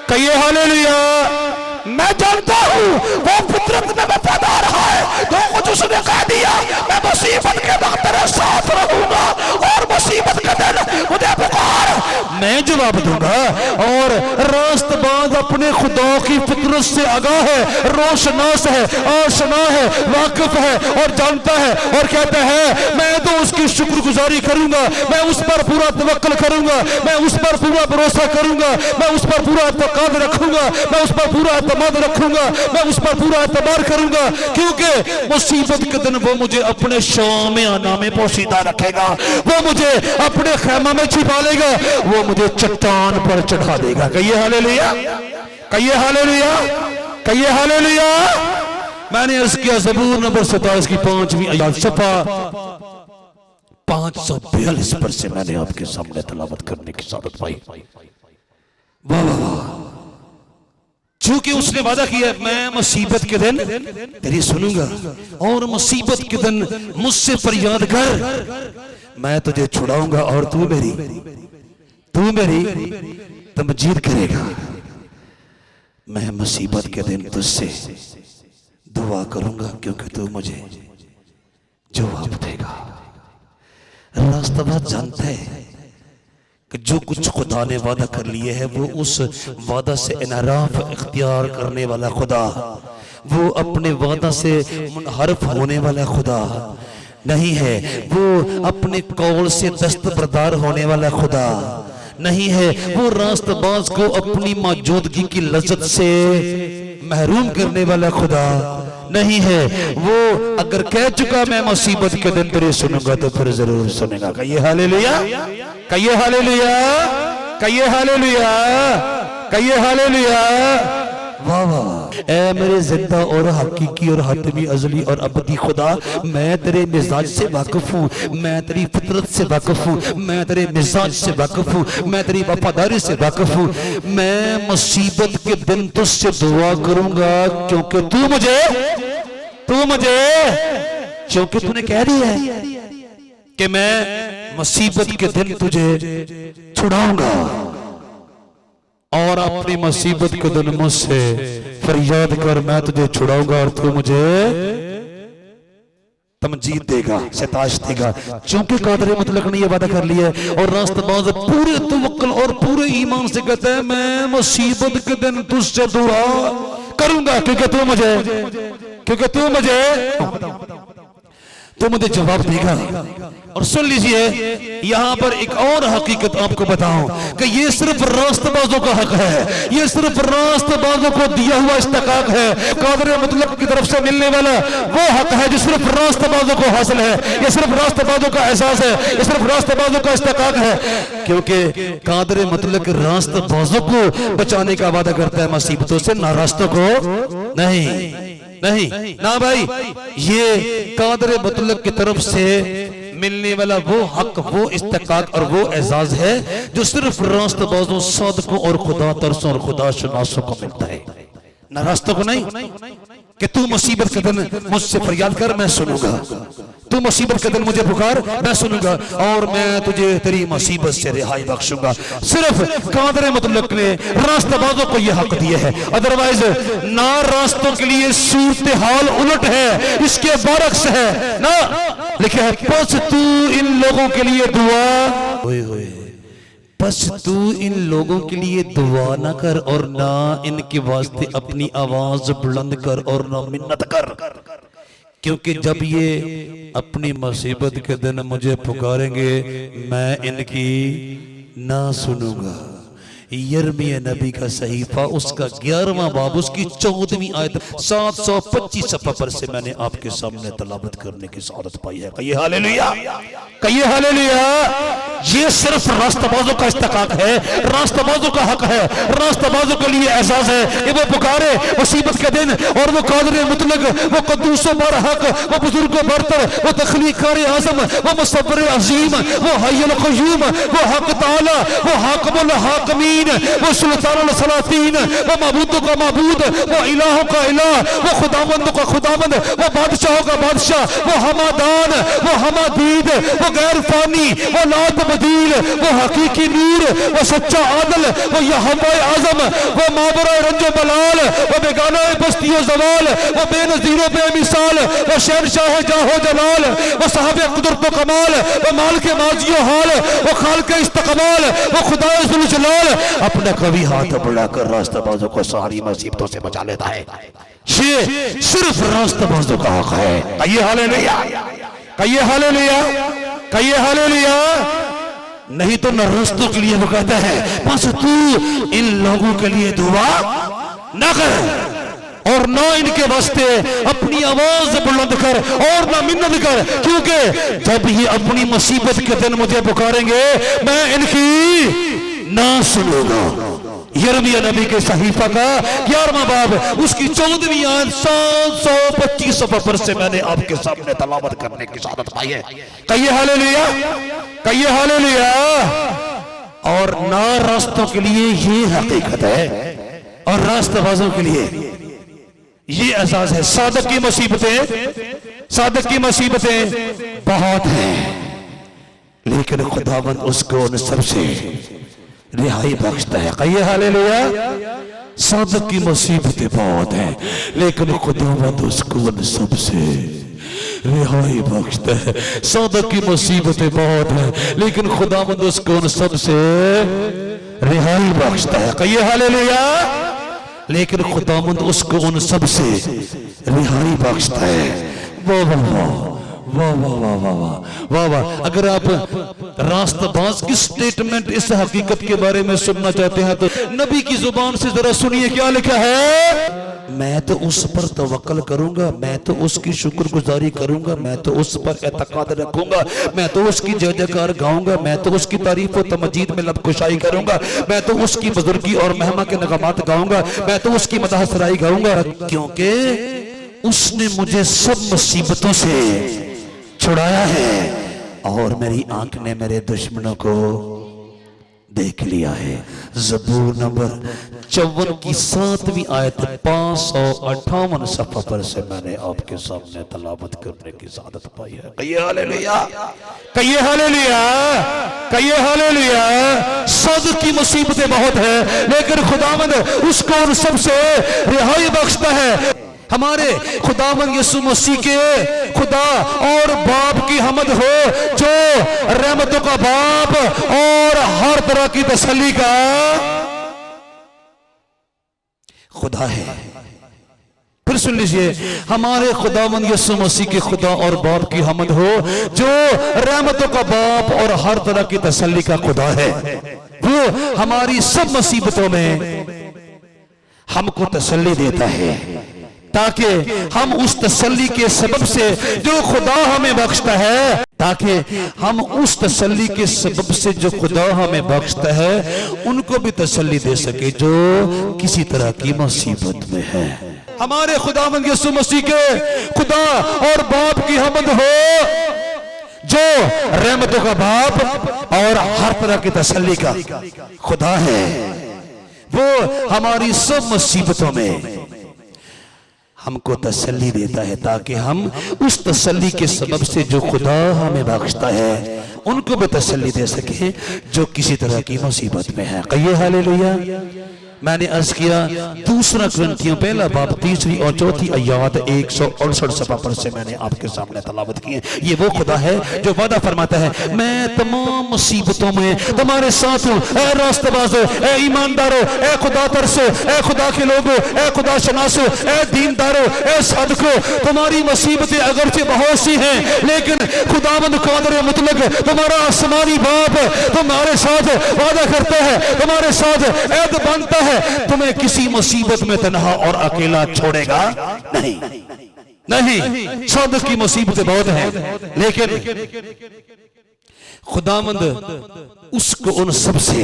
कहिए हालेलुया। मैं जानता हूँ वो फितरत में वफादार है, जो कुछ उसने कह दिया मैं मुसीबत के वक्त तेरे साथ रहूंगा, और मुसीबत के दिन मुझे पुकार मैं जवाब दूंगा। और रास्तबाज अपने खुदा की फितरत से आगाह है, रोशनास है, आशना है, वाकिफ है और जानता है, और कहता है मैं तो उसकी शुक्रगुजारी करूंगा, मैं उस पर पूरा तवक्कल करूंगा, मैं उस पर पूरा भरोसा करूंगा, मैं उस पर पूरा एतकाद रखूंगा, मैं उस पर पूरा एतमाद रखूंगा, मैं उस पर पूरा एतबार करूंगा, क्योंकि मुसीबत के दिन वो मुझे अपने शामियाना में पोशीदा रखेगा, वो मुझे अपने खैमा में छिपा लेगा, वो मुझे चट्टान पर चढ़ा देगा। कहिए हालेलुया, कहिए हालेलुया, कहिए हालेलुया। मैंने अर्ज किया ज़बूर नंबर 27 की 5वीं आयत सफ़ा 542 पर से मैंने आपके सामने तलावत करने की सआदत पाई। वाह वाह वाह, क्योंकि उसने वादा किया मैं मुसीबत के दिन तेरी सुनूंगा, और मुसीबत के दिन मुझसे फरियाद कर, मैं तुझे छुड़ाऊंगा और तू मेरी तमजीद करेगा। मैं मुसीबत के दिन तुझसे दुआ करूंगा, क्योंकि तू मुझे जवाब देगा। रास्तबाज जानता है कि जो कुछ खुदा ने वादा कर लिए है, वो उस वादा से इनराफ इख्तियार करने वाला खुदा, वो अपने वादा से मुनहरफ होने वाला खुदा नहीं है, वो अपने कौल से दस्तबरदार होने वाला खुदा नहीं है, वो रास्तबाज को अपनी मौजूदगी की लज्जत से महरूम करने वाला खुदा नहीं है। वो अगर कह चुका मैं मुसीबत के दिन तेरे सुनूंगा, तो फिर जरूर सुनेगा। कहिए हालेलुया, कहिए हालेलुया, कहिए हालेलुया, कहिए हालेलुया। वाह वाह, ऐ मेरे जिंदा और हकीकी और हतमी अजली और अबदी खुदा, मैं तेरे मिजाज से वाकिफ हूँ, मैं तेरी फितरत से वाकिफ हूँ, मैं तेरे मिजाज से वाकिफ हूँ, मैं तेरी वफादारी से वाकिफ हूँ। मैं मुसीबत के दिन तुझसे दुआ करूंगा, क्योंकि तू मुझे क्योंकि तूने कह दिया है कि मैं मुसीबत के दिन तुझे छुड़ाऊंगा, और अपनी मुसीबत के दिन मुझसे फरियाद कर, मैं तुझे छुड़ाऊंगा और तू मुझे तमजीद देगा, सताश देगा। क्योंकि कादर मुतलक ने यह वादा कर लिया है, और रास्तबाज पूरे तवक्कुल और पूरे ईमान से कहता है मैं मुसीबत के दिन तुझसे दुआ करूंगा, क्योंकि तू मुझे तो मुझे जवाब देगा। और सुन लीजिए, यहां पर एक और हकीकत आपको बताऊं कि ये सिर्फ रास्तबाजों का हक है, ये सिर्फ रास्तबाजों को दिया हुआ इस्तकाक है। कादर मुतलक की तरफ से मिलने वाला वो हक है जो सिर्फ रास्तबाजों को हासिल है, ये सिर्फ रास्तबाजों का एहसास है, ये सिर्फ रास्तबाजों का इस्तकाक है। क्योंकि कादर मुतलक रास्तबाजों को बचाने का वादा करता है मुसीबतों से, ना रास्तों को नहीं ना भाई। ये कादर मुतलक की तरफ से मिलने वाला वो हक, वो इस्तकाक और वो एजाज है जो सिर्फ रास्तबाजों, सादकों और खुदा तरसों और खुदा शनासों को मिलता है, ना रास्तों को नहीं। कि तू मुसीबत के दिन मुझसे फरियाद कर, मैं सुनूंगा, तू मुसीबत के दिन मुझे पुकार, मैं सुनूंगा और मैं तुझे तेरी मुसीबत से रिहाई बख्शूंगा। सिर्फ कादर मुतलक ने रास्तबाजों को यह हक दिया है, अदरवाइज ना रास्तों के लिए सूरत हाल उलट है, इसके बरक्स है ना। लिखा है बस तू इन लोगों के लिए दुआ, बस तू इन लोगों के लिए दुआ ना कर और ना इनके वास्ते अपनी आवाज बुलंद कर और ना मिन्नत कर, क्योंकि जब ये अपनी मुसीबत के दिन मुझे पुकारेंगे मैं इनकी ना सुनूंगा। यिर्मयाह नबी का सहीफा उसका 11वां बाब उसकी 14वीं आयत 725 सफ़ा पर से मैंने आपके सामने तलावत करने की सआदत पाई है। कहिए हालेलुया, कहिए हालेलुया। ये सिर्फ रास्तबाजों का इस्तकाक है, रास्तबाजों का हक है, रास्तबाजों के लिए एहसास है कि वो पुकारे मुसीबत के दिन और वो कादिर मुतलक, वो कद्दूसों पर हक, वो बुजुर्गों बरतर, वो तख्लीक़ार आज़म, वो मुसव्विर अज़ीम, वो हय्युल क़य्यूम, वो हक ताला, वो हाकिमुल हाकिमीन, वो सुल्तानुल सलातीन, वो माबूदों का माबूद, वो इलाहों का इलाह, वो खुदावंदों का खुदावंद, वो बादशाहों का बादशाह, वो हमादान, वो हमादीद, वो गैर फानी, वो लात बदील, वो हकीकी नूर, वो सच्चा आदल, वो यहोवा आज़म, वो माबरा रंजो बलाल, वो बेगाना बस्तियों जवाल, वो बेनज़ीर बेमिसाल, वो शहंशाह जाहो जलाल, वो साहब कुदरत व कमाल, वो मालिक माजियो हाल, वो खालिक इस्तक़बाल, वो खुदाए ज़ुल जलाल, अपना कभी हाथ बढ़ाकर रास्तबाजों को सारी मुसीबतों से बचा लेता है। ये सिर्फ रास्तबाजों का हक है। कहिए हालेलुया, कहिए हालेलुया, कहिए हालेलुया। नहीं तो न रास्तों के लिए वो कहता है बस तू इन लोगों के लिए दुआ न कर और ना इनके वास्ते अपनी आवाज बुलंद कर और ना मिन्नत कर, क्योंकि जब ये अपनी मुसीबत के दिन मुझे पुकारेंगे मैं इनकी ना सुनूंगा। यिर्मयाह नबी के सहीफा का 11वां बाब उसकी 14वीं आयत 725 सफ़ा पर से मैंने आपके सामने तलावत करने की सआदत पाई है। कहिए हालेलुया, कहिए हालेलुया। और ना रास्तों के लिए ये हकीकत है और रास्तबाजों के लिए ये एहसास है। सादक की मुसीबतें, सादक की मुसीबतें बहुत हैं, लेकिन खुदावंद उसको उन सबसे रिहाई बख्शता है। कहिए हालेलुया। सादक की मुसीबतें बहुत हैं, लेकिन खुदावंद उसको उन सबसे रिहाई बख्शता है। सादक की मुसीबतें बहुत हैं, लेकिन खुदावंद उसको उन सबसे रिहाई बख्शता है। कहिए हालेलुया। लेकिन खुदावंद उसको उन सबसे रिहाई बख्शता है। वाह वाह वाह वाह वाह वाह वाह वाह वाह वाह। अगर आप रास्तबाज की स्टेटमेंट इस हकीकत के बारे में सुनना चाहते हैं तो नबी की जुबान से जरा सुनिए क्या लिखा है। मैं तो उस पर तवक्कल करूंगा, मैं तो उसकी शुक्रगुजारी करूंगा, मैं तो उस पर एतकाद रखूंगा, मैं तो उसकी जय जयकार गाऊंगा, मैं तो उसकी तारीफ और तमजीद में लबकुशाई करूंगा, मैं तो उसकी बुजुर्गी और मेहमा के नगमात गाऊंगा, मैं तो उसकी मदह सराई गाऊंगा, क्योंकि उसने मुझे सब मुसीबतों से छुड़ाया है और मेरी आंख ने मेरे दुश्मनों को देख लिया है। ज़बूर नंबर 54 की 7वीं आयत 558 सफ़ा पर से मैंने आपके सामने तलावत करने की सआदत पाई है। कहिए हालेलुया, कहिए हालेलुया, कहिए हालेलुया। सादक की मुसीबतें बहुत है, लेकिन खुदावंद उसको उन सबसे रिहाई बख्शता है। हमारे खुदावंद यीशु मसीह के खुदा और बाप की हमद हो जो रहमतों का बाप और हर तरह की तसल्ली का खुदा है। फिर सुन लीजिए, हमारे खुदावंद यीशु मसीह के खुदा और बाप की हमद हो, जो रहमतों का बाप और हर तरह की तसल्ली का खुदा है। वो हमारी सब मुसीबतों में हमको तसल्ली देता है, ताकि हम उस तसल्ली के सबब से जो खुदा हमें बख्शता है, ताकि हम उस तसल्ली के सबब से जो खुदा हमें बख्शता है उनको भी तसल्ली दे सके जो किसी तरह की मुसीबत में है। हमारे खुदावंद यीशु मसीह के खुदा और बाप की हमद हो, जो रहमतों का बाप और हर तरह की तसल्ली का खुदा है। वो हमारी सब मुसीबतों में हमको तसल्ली देता है, ताकि हम उस तसल्ली के सबब से जो खुदा हमें बख्शता है उनको भी तसल्ली दे सके जो किसी तरह की मुसीबत में है। कहिए हालेलुया। मैंने अर्ज किया दूसरा कुरिन्थियों पहला बाब तीसरी और चौथी आयत 168 सफा पर से मैंने आपके सामने तलावत की है। ये वो खुदा है जो वादा फरमाता है, मैं तमाम मुसीबतों में तुम्हारे साथ हूँ। ए रास्तबाजो, ए ईमानदारो, ए खुदा तरसो, ए खुदा के लोगो, ए खुदा शनासो, ए दीनदारो, ए सादको, तुम्हारी मुसीबतें अगरचे बहुत सी हैं, लेकिन खुदावंद कादिर मुतलक तुम्हारा आसमानी बाप तुम्हारे साथ वादा करता है, तुम्हारे साथ ऐद बांधता है, तुम्हें किसी मुसीबत में तन्हा और अकेला छोड़ेगा नहीं। नहीं, सादक की मुसीबतें बहुत हैं, लेकिन खुदावंद उसको उन सब से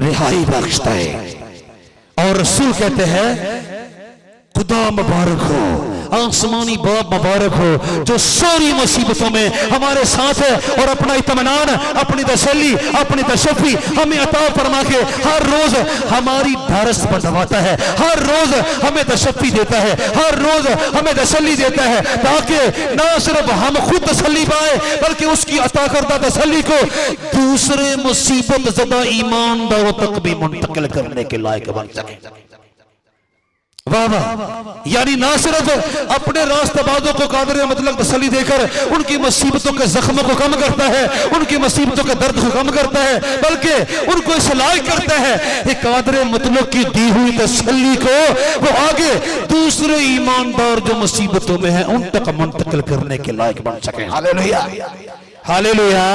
रिहाई बख्शता है। और रसूल कहते हैं, खुदा मुबारक हो, आसमानी बाप मुबारक हो, जो सारी मुसीबतों में हमारे साथ है और अपना इत्मीनान, अपनी तसल्ली, अपनी तशफ़ी हमें अता फरमा के हर रोज हमारी ढारस बढ़वाता है, हर रोज हमें तशफ़ी देता है, हर रोज हमें तसल्ली देता है, ताकि ना सिर्फ हम खुद तसल्ली पाए बल्कि उसकी अता करदा तसल्ली को दूसरे मुसीबत ज़दा ईमानदारों तक भी मुंतकिल करने के लायक बन सके। वाह वाह। यानी ना सिर्फ अपने रास्तबाजों को कादिर मतलब तसल्ली देकर उनकी मुसीबतों के जख्मों को कम करता है, उनकी मुसीबतों के दर्द को कम करता है, बल्कि उनको इस लायक करता है कि कादिर मतलब की दी हुई तसल्ली को वो आगे दूसरे ईमानदार जो मुसीबतों में है उन तक मुंतकिल करने के लायक बन सके। Hallelujah, hallelujah,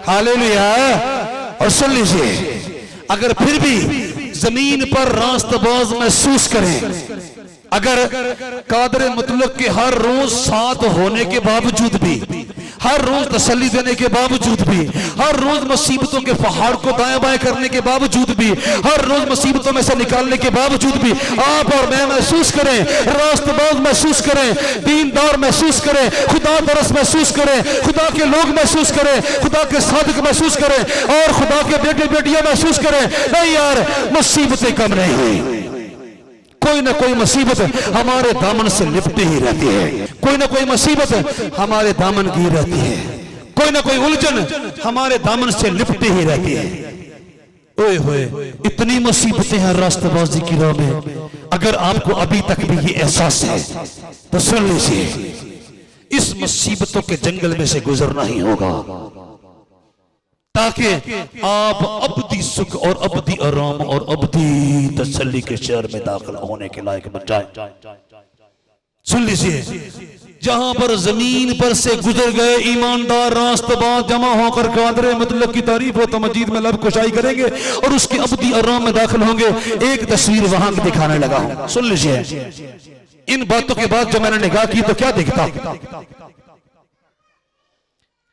hallelujah. और सुन लीजिए, अगर फिर भी जमीन पर रास्तबाज महसूस करें, अगर कादिर मुतलक के हर रोज साथ होने के बावजूद भी, हर रोज तसल्ली देने के बावजूद भी, हर रोज मुसीबतों के पहाड़ को दाएं बाएं करने के बावजूद भी, हर रोज मुसीबतों में से निकालने के बावजूद भी आप और मैं महसूस करें, रास्तबाज महसूस करें, दीनदार महसूस करें, खुदा तरस महसूस करें, खुदा के लोग महसूस करें, खुदा के सादिक महसूस करें और खुदा के बेटे बेटियां महसूस करें, नहीं यार मुसीबतें कम नहीं हुई। कोई ना कोई मुसीबत हमारे दामन से लिपटी ही रहती है, कोई ना कोई मुसीबत हमारे दामन की रहती है, कोई ना कोई उलझन हमारे दामन से लिपटी ही रहती है। ओए होए, इतनी मुसीबतें हैं रास्तबाजी की राह में। अगर आपको अभी तक भी ये एहसास है तो सुन लीजिए, इस मुसीबतों के जंगल में से गुजरना ही होगा, ताकि आप अबदी सुख और अबदी आराम और अबदी तसल्ली के शहर में दाखिल होने के लायक बन जाए। सुन लीजिए, जहां पर जमीन पर से गुजर गए ईमानदार रास्तबाज जमा होकर कादिर मतलब की तारीफ व तमजीद में लब कुशाई करेंगे और उसके अबदी आराम में दाखिल होंगे। एक तस्वीर वहां की दिखाने लगा हूं, सुन लीजिए। इन बातों के बाद जो मैंने निगाह की तो क्या देखता,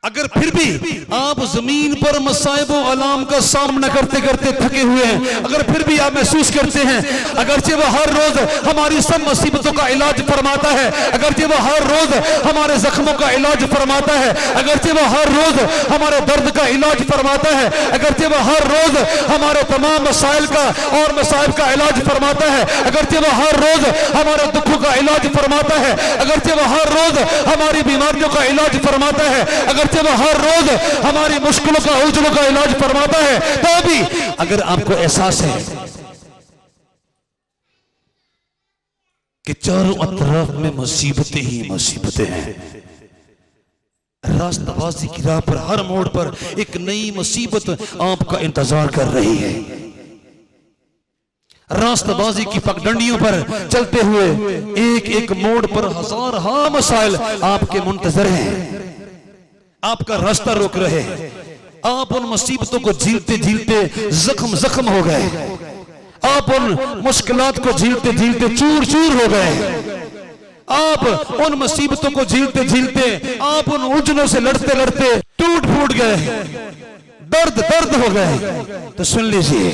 अगर फिर भी आप जमीन पर मसाइब व अलाम का सामना करते करते थके हुए हैं, अगर फिर भी आप महसूस करते हैं अगरचे वह हर रोज हमारी सब मुसीबतों का इलाज फरमाता है, अगरचे वह हर रोज हमारे जख्मों का इलाज फरमाता है, अगरचे वह हर रोज हमारे दर्द का इलाज फरमाता है, अगरचे वह हर रोज हमारे तमाम मसाइल का और मसाइब का इलाज फरमाता है, अगरचे वह हर रोज हमारे दुखों का इलाज फरमाता है, अगरचे वह हर रोज हमारी बीमारियों का इलाज फरमाता है, अगरचे वह हर रोज हमारी मुश्किलों का उलझनों का इलाज फरमाता है, तो भी अगर आपको एहसास है कि चारों अतराफ में मुसीबतें ही मुसीबतें हैं, रास्ताबाजी की राह पर हर मोड़ पर एक नई मुसीबत आपका इंतजार कर रही है, रास्तबाजी की पगडंडियों पर चलते हुए एक एक मोड़ पर हजार हाँ मसाइल आपके मुंतजर हैं, आपका रास्ता रोक रहे। आप उन मुसीबतों को झीलते झीलते जख्म जख्म हो गए, आप उन मुश्किलात को झीलते झीलते चूर चूर हो गए, आप उन मुसीबतों को झीलते झीलते आप उन उलझनों से लड़ते लड़ते टूट फूट गए, दर्द दर्द हो गए। तो सुन लीजिए,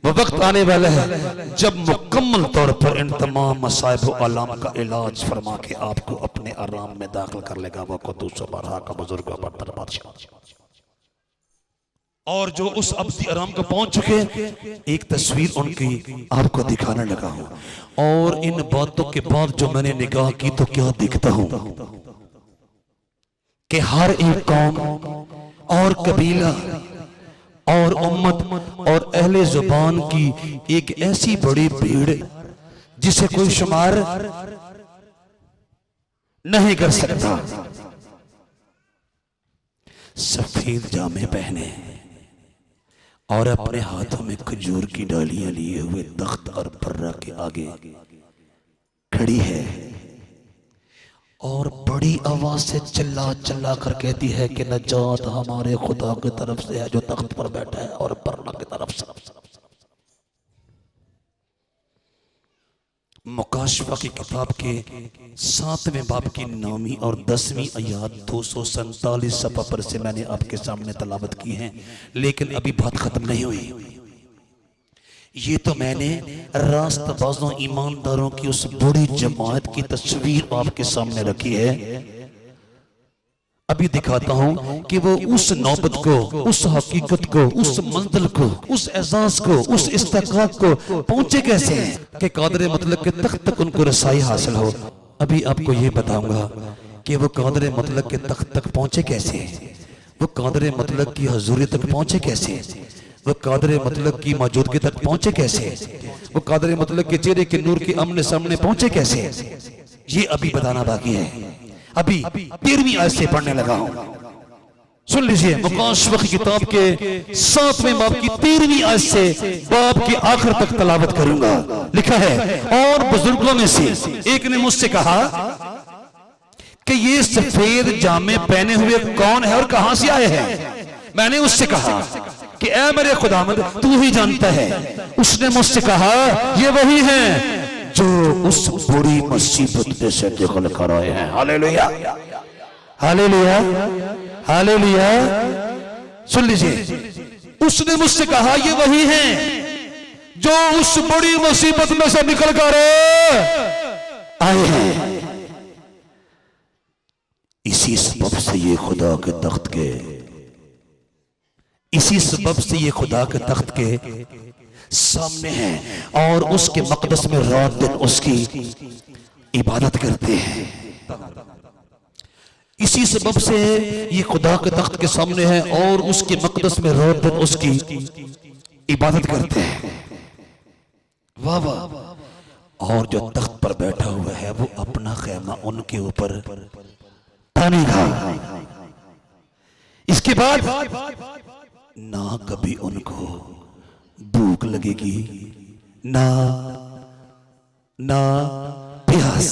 वो वक्त आने वाला है जब मुकम्मल तौर पर इन तमाम मसाइब आलाम का इलाज फरमा के आपको अपने आराम में दाखिल कर लेगा वो कुद्दूस बरहा का बुजुर्ग बादशाह। और जो उस अब्दी आराम को पहुंच चुके, एक तस्वीर उनकी आपको दिखाने लगा हूं। और इन बातों के बाद जो मैंने निगाह की तो क्या देखता हूं कि हर एक कौम और कबीला और उम्मत और अहले जुबान की एक ऐसी बड़ी भीड़ जिसे कोई शुमार नहीं कर सकता, सफेद जामे पहने और अपने हाथों में खजूर की डालियां लिए हुए तख्त और बर्रा के आगे खड़ी है और बड़ी आवाज से चिल्ला चिल्ला कर कहती है कि नजात हमारे खुदा की तरफ से है जो तख्त पर बैठा है और बर्रा की तरफ से। मुकाशफा की किताब के 7वें बाब की 9वीं और 10वीं आयत 247 सफ़ा पर से मैंने आपके सामने तलावत की है, लेकिन अभी बात खत्म नहीं हुई। ये तो मैंने रास्तबाजों ईमानदारों की उस बड़ी जमात की तस्वीर आपके सामने रखी है। अभी दिखाता हूं कि वो उस नौबत को, उस हकीकत को, उस मंजिल को, उस एजाज को, उस इस्तिकाक को पहुंचे कैसे हैं कि कादर मतलब के तख्त तक उनको रसाई हासिल हो। अभी आपको ये बताऊंगा कि वो कादर मतलब के तख्त तक पहुंचे कैसे, वो कादर मतलब की हजूरी तक पहुंचे कैसे, वो कादर मतलब की मौजूदगी तक पहुंचे कैसे, वो कादर मतलब के चेहरे के नूर के आमने सामने पहुंचे कैसे, ये अभी बताना बाकी है। अभी 13वीं आयत से पढ़ने लगा हूं, सुन लीजिए। मुकाशफा की किताब के 7वें बाब की 13वीं आयत से बाब के आखिर तक तलावत करूंगा। लिखा है, और बुजुर्गों में से एक ने मुझसे कहा कि ये सफेद जामे पहने हुए कौन है और कहां से आए हैं। मैंने उससे कहा कि ऐ मेरे खुदावंद तू ही जानता है। उसने मुझसे कहा ये वही हैं जो उस बुरी मुसीबत में से निकल कर आए हैं। Hallelujah, hallelujah, hallelujah. सुन लीजिए, उसने मुझसे कहा ये वही हैं जो उस बुरी मुसीबत में से निकल कर आए हैं। इसी सबब से ये खुदा के तख्त के, इसी सबब से ये खुदा के तख्त के सामने हैं और उसके मकदस में रात दिन उसकी इबादत करते हैं। इसी सबब से ये खुदा के तख्त के सामने है और उसके मकदस में रात दिन उसकी इबादत करते हैं। वाह वाह। और जो तख्त पर बैठा हुआ है वो अपना खैमा उनके ऊपर तानेगा। इसके बाद ना कभी उनको भूख लगेगी, ना ना प्यास,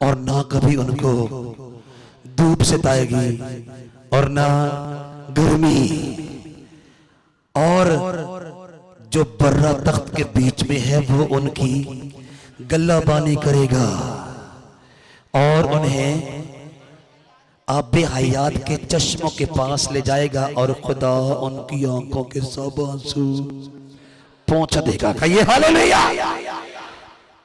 और ना कभी उनको धूप सताएगी और ना गर्मी। और जो बर्रा तख्त के बीच में है वो उनकी गल्लाबानी करेगा और उन्हें आबे हयात के चश्मों के पास ले जाएगा और खुदा उनकी आंखों के सब आंसू पहुंच देगा। कहिए हालेलुया।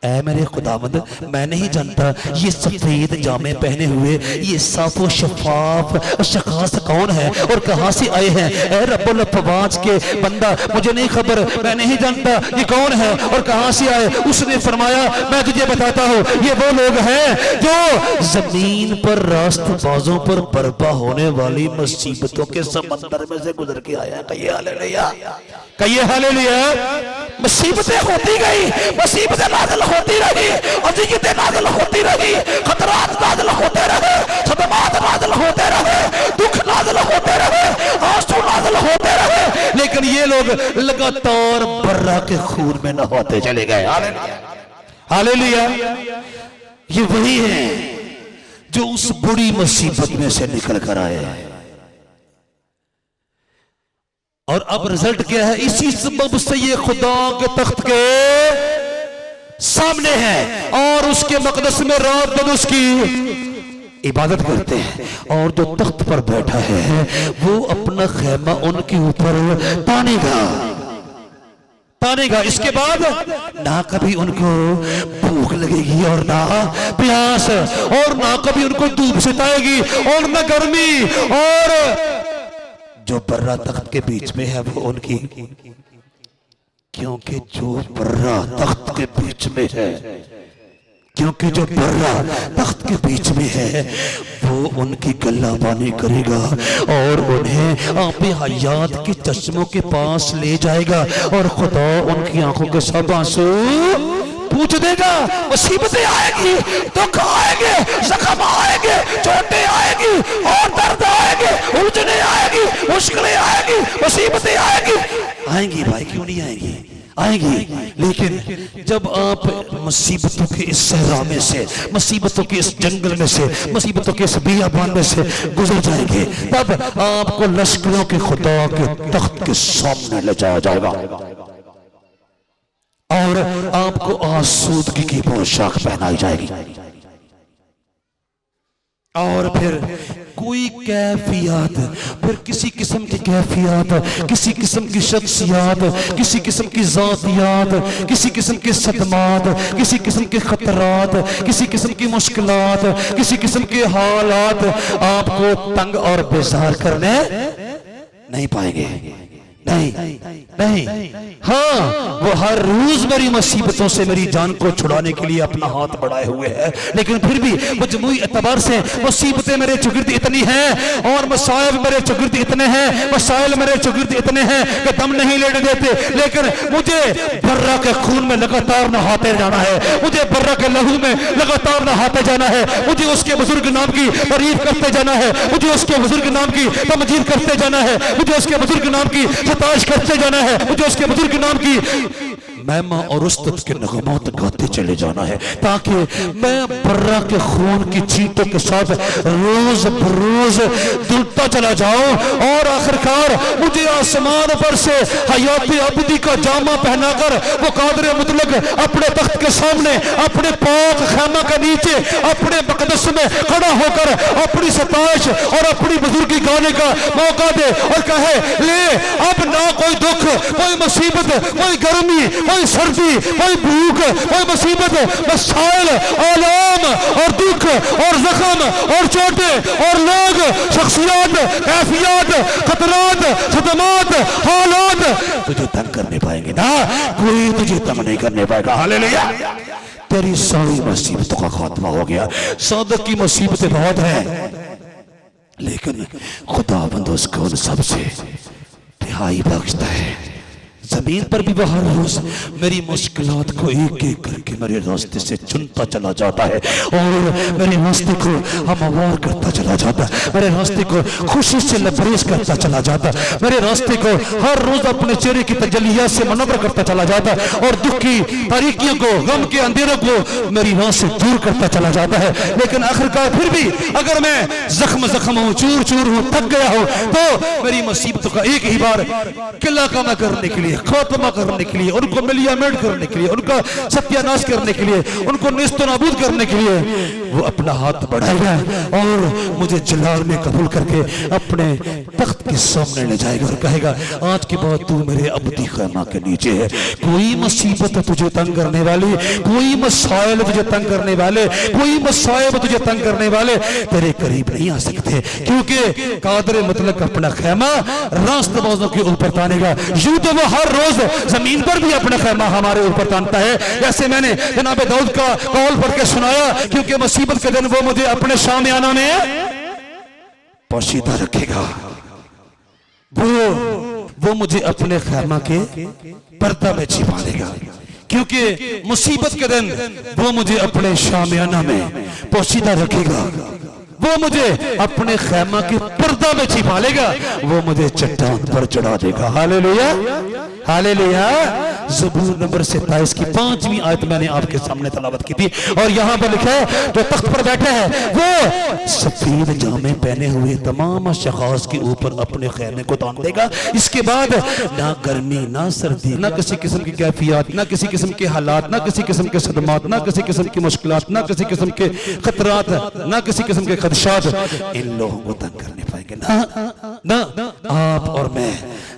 ऐ मेरे खुदावंद, मैं नहीं जानता ये सफेद जामे पहने हुए ये साफो शफाफ शखास कौन है और कहां से आए हैं। ऐ रब्बुल फवाज के बंदा, मुझे नहीं खबर, मैं नहीं जानता ये कौन है और कहां से आए। उसने फरमाया मैं तुझे बताता हूं, ये वो लोग हैं जो जमीन पर रास्तबाजों पर बर्पा होने वाली मुसीबतों के समंदर में से गुजर के आया। कहिए हालेलुया, कहिए हालेलुया। मुसीबतें होती गई, मुसीबतें नाज़िल होती रही, अज़ियतें नाज़िल होती रही, खतरात नाज़िल होते रहे, सदमात नाज़िल होते रहे, दुख नाज़िल होते रहे, आंसू नाज़िल होते रहे, लेकिन लेकिन ये लोग लगातार बर्रा के खून में नहाते चले गए। हालेलुया। ये वही है जो उस बुरी मुसीबत में से निकल कर आए हैं। और अब रिजल्ट क्या है? इसी सबब से ये खुदा के तख्त के सामने है और उसके मकदस में रात दिन उसकी इबादत करते हैं। और जो तख्त पर बैठा है वो अपना खेमा उनके ऊपर तानेगा। इसके बाद ना कभी उनको भूख लगेगी और ना प्यास, और ना कभी उनको धूप सताएगी और ना गर्मी। और जो बर्रा तख्त के बीच में है वो उनकी, क्योंकि जो बर्रा तख्त के बीच में है, क्योंकि जो बर्रा तख्त के बीच में है वो उनकी गल्लाबानी करेगा और उन्हें आंखें हयात के चश्मों के पास ले जाएगा और खुदा उनकी आंखों के सब आंसू पूछ देगा। मुसीबतें आएगी, दुख आएंगे, जख्म आएंगे, चोटें आएगी और दर्द आएंगे, उलझने आएगी, मुश्किलें आएगी, मुसीबतें आएंगी भाई, क्यों नहीं आएंगी? आएंगी। लेकिन जब आप मुसीबतों के इस सहरा में से, मुसीबतों के इस जंगल में से, मुसीबतों के इस बियाबान में से गुजर जाएंगे, तब आपको लश्करों के खुदा के तख्त के सामने ले जाया जाएगा और आपको आसूदगी की पोशाक पहनाई जाएगी। और फिर कोई कैफियत, फिर किसी किस्म की कैफियत, किसी किस्म की शख्सियत, किसी किस्म की ज़ातियात, किसी किस्म के सदमात, किसी किस्म के खतरात, किसी किस्म की मुश्किलात, किसी किस्म के हालात आपको तंग और बेजार करने नहीं पाएंगे। नहीं। हाँ, वो हर रोज मेरी मुसीबतों से मेरी जान को छुड़ाने के लिए अपना हाथ बढ़ाए हुए है, लेकिन फिर भी मजमूई एतबार से मुसीबतें मेरे चुगिर्द इतनी हैं और मसाइब मेरे चुगिर्द इतने हैं, मसाइल मेरे चुगिर्द इतने हैं कि दम नहीं लेने देते। लेकिन मुझे बर्रा के खून में लगातार नहाते जाना है, मुझे बर्रा के लहू में लगातार नहाते जाना है, मुझे उसके बुजुर्ग नाम की तारीफ करते जाना है, मुझे उसके बुजुर्ग नाम की तमजीद करते जाना है, मुझे उसके बुजुर्ग नाम की ताश करते जाना है, मुझे उसके बुजुर्ग नाम की मैमा और उस्तत के नगमात गाते चले जाना है, ताकि मैं बर्रा के खून की चींटों के साथ रोज बरोज जुड़ता चला जाऊं और आखिरकार मुझे आसमान पर से हयात अबदी का जामा पहनाकर वो कादर मुतलक अपने तख्त के सामने, अपने पाक खैमा के नीचे, अपने मकदस में खड़ा होकर अपनी सताइश और अपनी बुजुर्गी गाने का मौका दे और कहे, ले अब ना कोई दुख, कोई मुसीबत, कोई गर्मी, कोई सर्दी, कोई भूख, कोई मुसीबत, मसाइल, आलाम और दुख और जख्म और चोटें और लोग, शख्सियत, कैफियत, खतरात, सदमात, हालात तुझे तंग करने पाएंगे ना, कोई तुझे तंग नहीं करने पाएगा। हालेलुया। तेरी सारी मुसीबतों का खात्मा हो गया। सादक की मुसीबतें बहुत हैं, लेकिन खुदावंद उसको उन सबसे रिहाई बख्शता है। जमीन पर भी वो हर रोज मेरी मुश्किलात को एक एक करके मेरे रास्ते से चुनता चला जाता है और मेरे रास्ते को हमवार करता चला जाता है, मेरे रास्ते को खुशी से लबरेज करता चला जाता है, मेरे रास्ते को हर रोज अपने चेहरे की तजल्लियात से मनवर करता चला जाता है और दुख की तारीकियों को, गम के अंधेरों को मेरी राह से दूर करता चला जाता है। लेकिन आखिरकार फिर भी अगर मैं जख्म हूँ, चूर चूर हूँ, थक गया हूँ, तो मेरी मुसीबतों का एक ही बार किला कामा करने के लिए, खात्मा करने के लिए, उनको मिलियामेंट करने के लिए, उनका सत्यानाश करने के लिए, उनको निस्तो नाबूद करने के लिए वो अपना हाथ बढ़ाएगा और मुझे जलाल में कबूल करके अपने तख्त के सामने ले जाएगा और कहेगा, आज के बाद तू मेरे अबदी खैमा के नीचे है। कोई मुसीबत तुझे तंग करने वाली, कोई मसाइल तुझे तंग करने वाले, कोई मसाइब तुझे तंग करने वाले तेरे करीब नहीं आ सकते, क्योंकि कादर मुतलक अपना खैमा रास्तबाजों के ऊपर तानेगा। यूं तो वो हर रोज जमीन पर भी अपना खैमा हमारे ऊपर तानता है, जैसे मैंने जनाब दाऊद का कौल पढ़ के सुनाया, क्योंकि मुसीबत के दिन वो मुझे अपने शामियाना में पोशीदा रखेगा, वो मुझे अपने खैमा के पर्दा में छिपा देगा, क्योंकि मुसीबत के दिन वो मुझे अपने शामियाना में पोशीदा रखेगा, वो मुझे अपने खैमा के पर्दा में छिपा लेगा, वो मुझे चट्टान पर चढ़ा देगा। Hallelujah, hallelujah. ज़बूर नंबर 27 की 5वीं आयत मैंने आपके सामने तलावत की थी, और यहां पर लिखा है जो तख्त पर बैठे हैं वो सफेद जामे पहने हुए तमाम शखास के ऊपर अपने खैमे को तान देगा। इसके बाद ना गर्मी ना सर्दी, ना किसी किस्म की कैफियत, ना किसी किस्म के हालात, ना किसी किस्म के सदमात, ना किसी किस्म की मुश्किलात, ना किसी किस्म के खतरात, ना किसी किस्म के खदशात इन लोगों को तंग करने पाएंगे। ना आप और मैं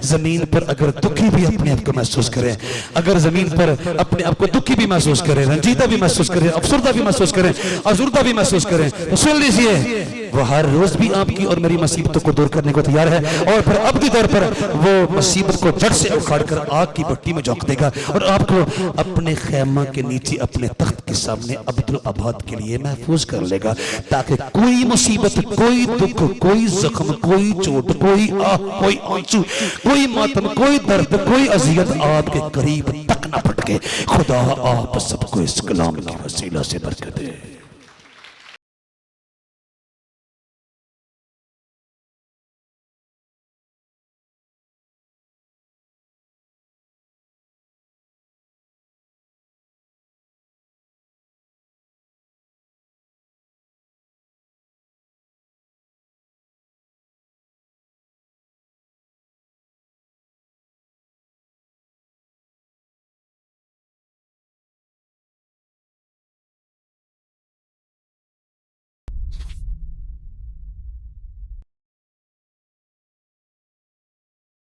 जमीन पर अगर दुखी भी अपने आप को महसूस करें, अगर जमीन पर अपने आप को दुखी भी महसूस करें, रंजीदा भी महसूस करें, अफसरदा भी महसूस करें, अजुर्दा भी महसूस करें, तो सुन लीजिए वो हर रोज भी आपकी और मेरी मुसीबतों को दूर करने को तैयार है, और फिर अब्दी तौर पर वो मुसीबत को जड़ से उखाड़ कर आग की भट्टी में झोंक देगा और आपको अपने खैमा के नीचे अपने तख्त के सामने अब्दुल आबाद के लिए महफूज कर लेगा, ताकि कोई मुसीबत, कोई दुख, कोई जख्म, कोई चोट, कोई आह, कोई आंसू, कोई मातम, कोई दर्द, कोई अजियत आपके करीब तक न पटके। खुदा आप सबको इस कलाम के वसीला से बरकत दे।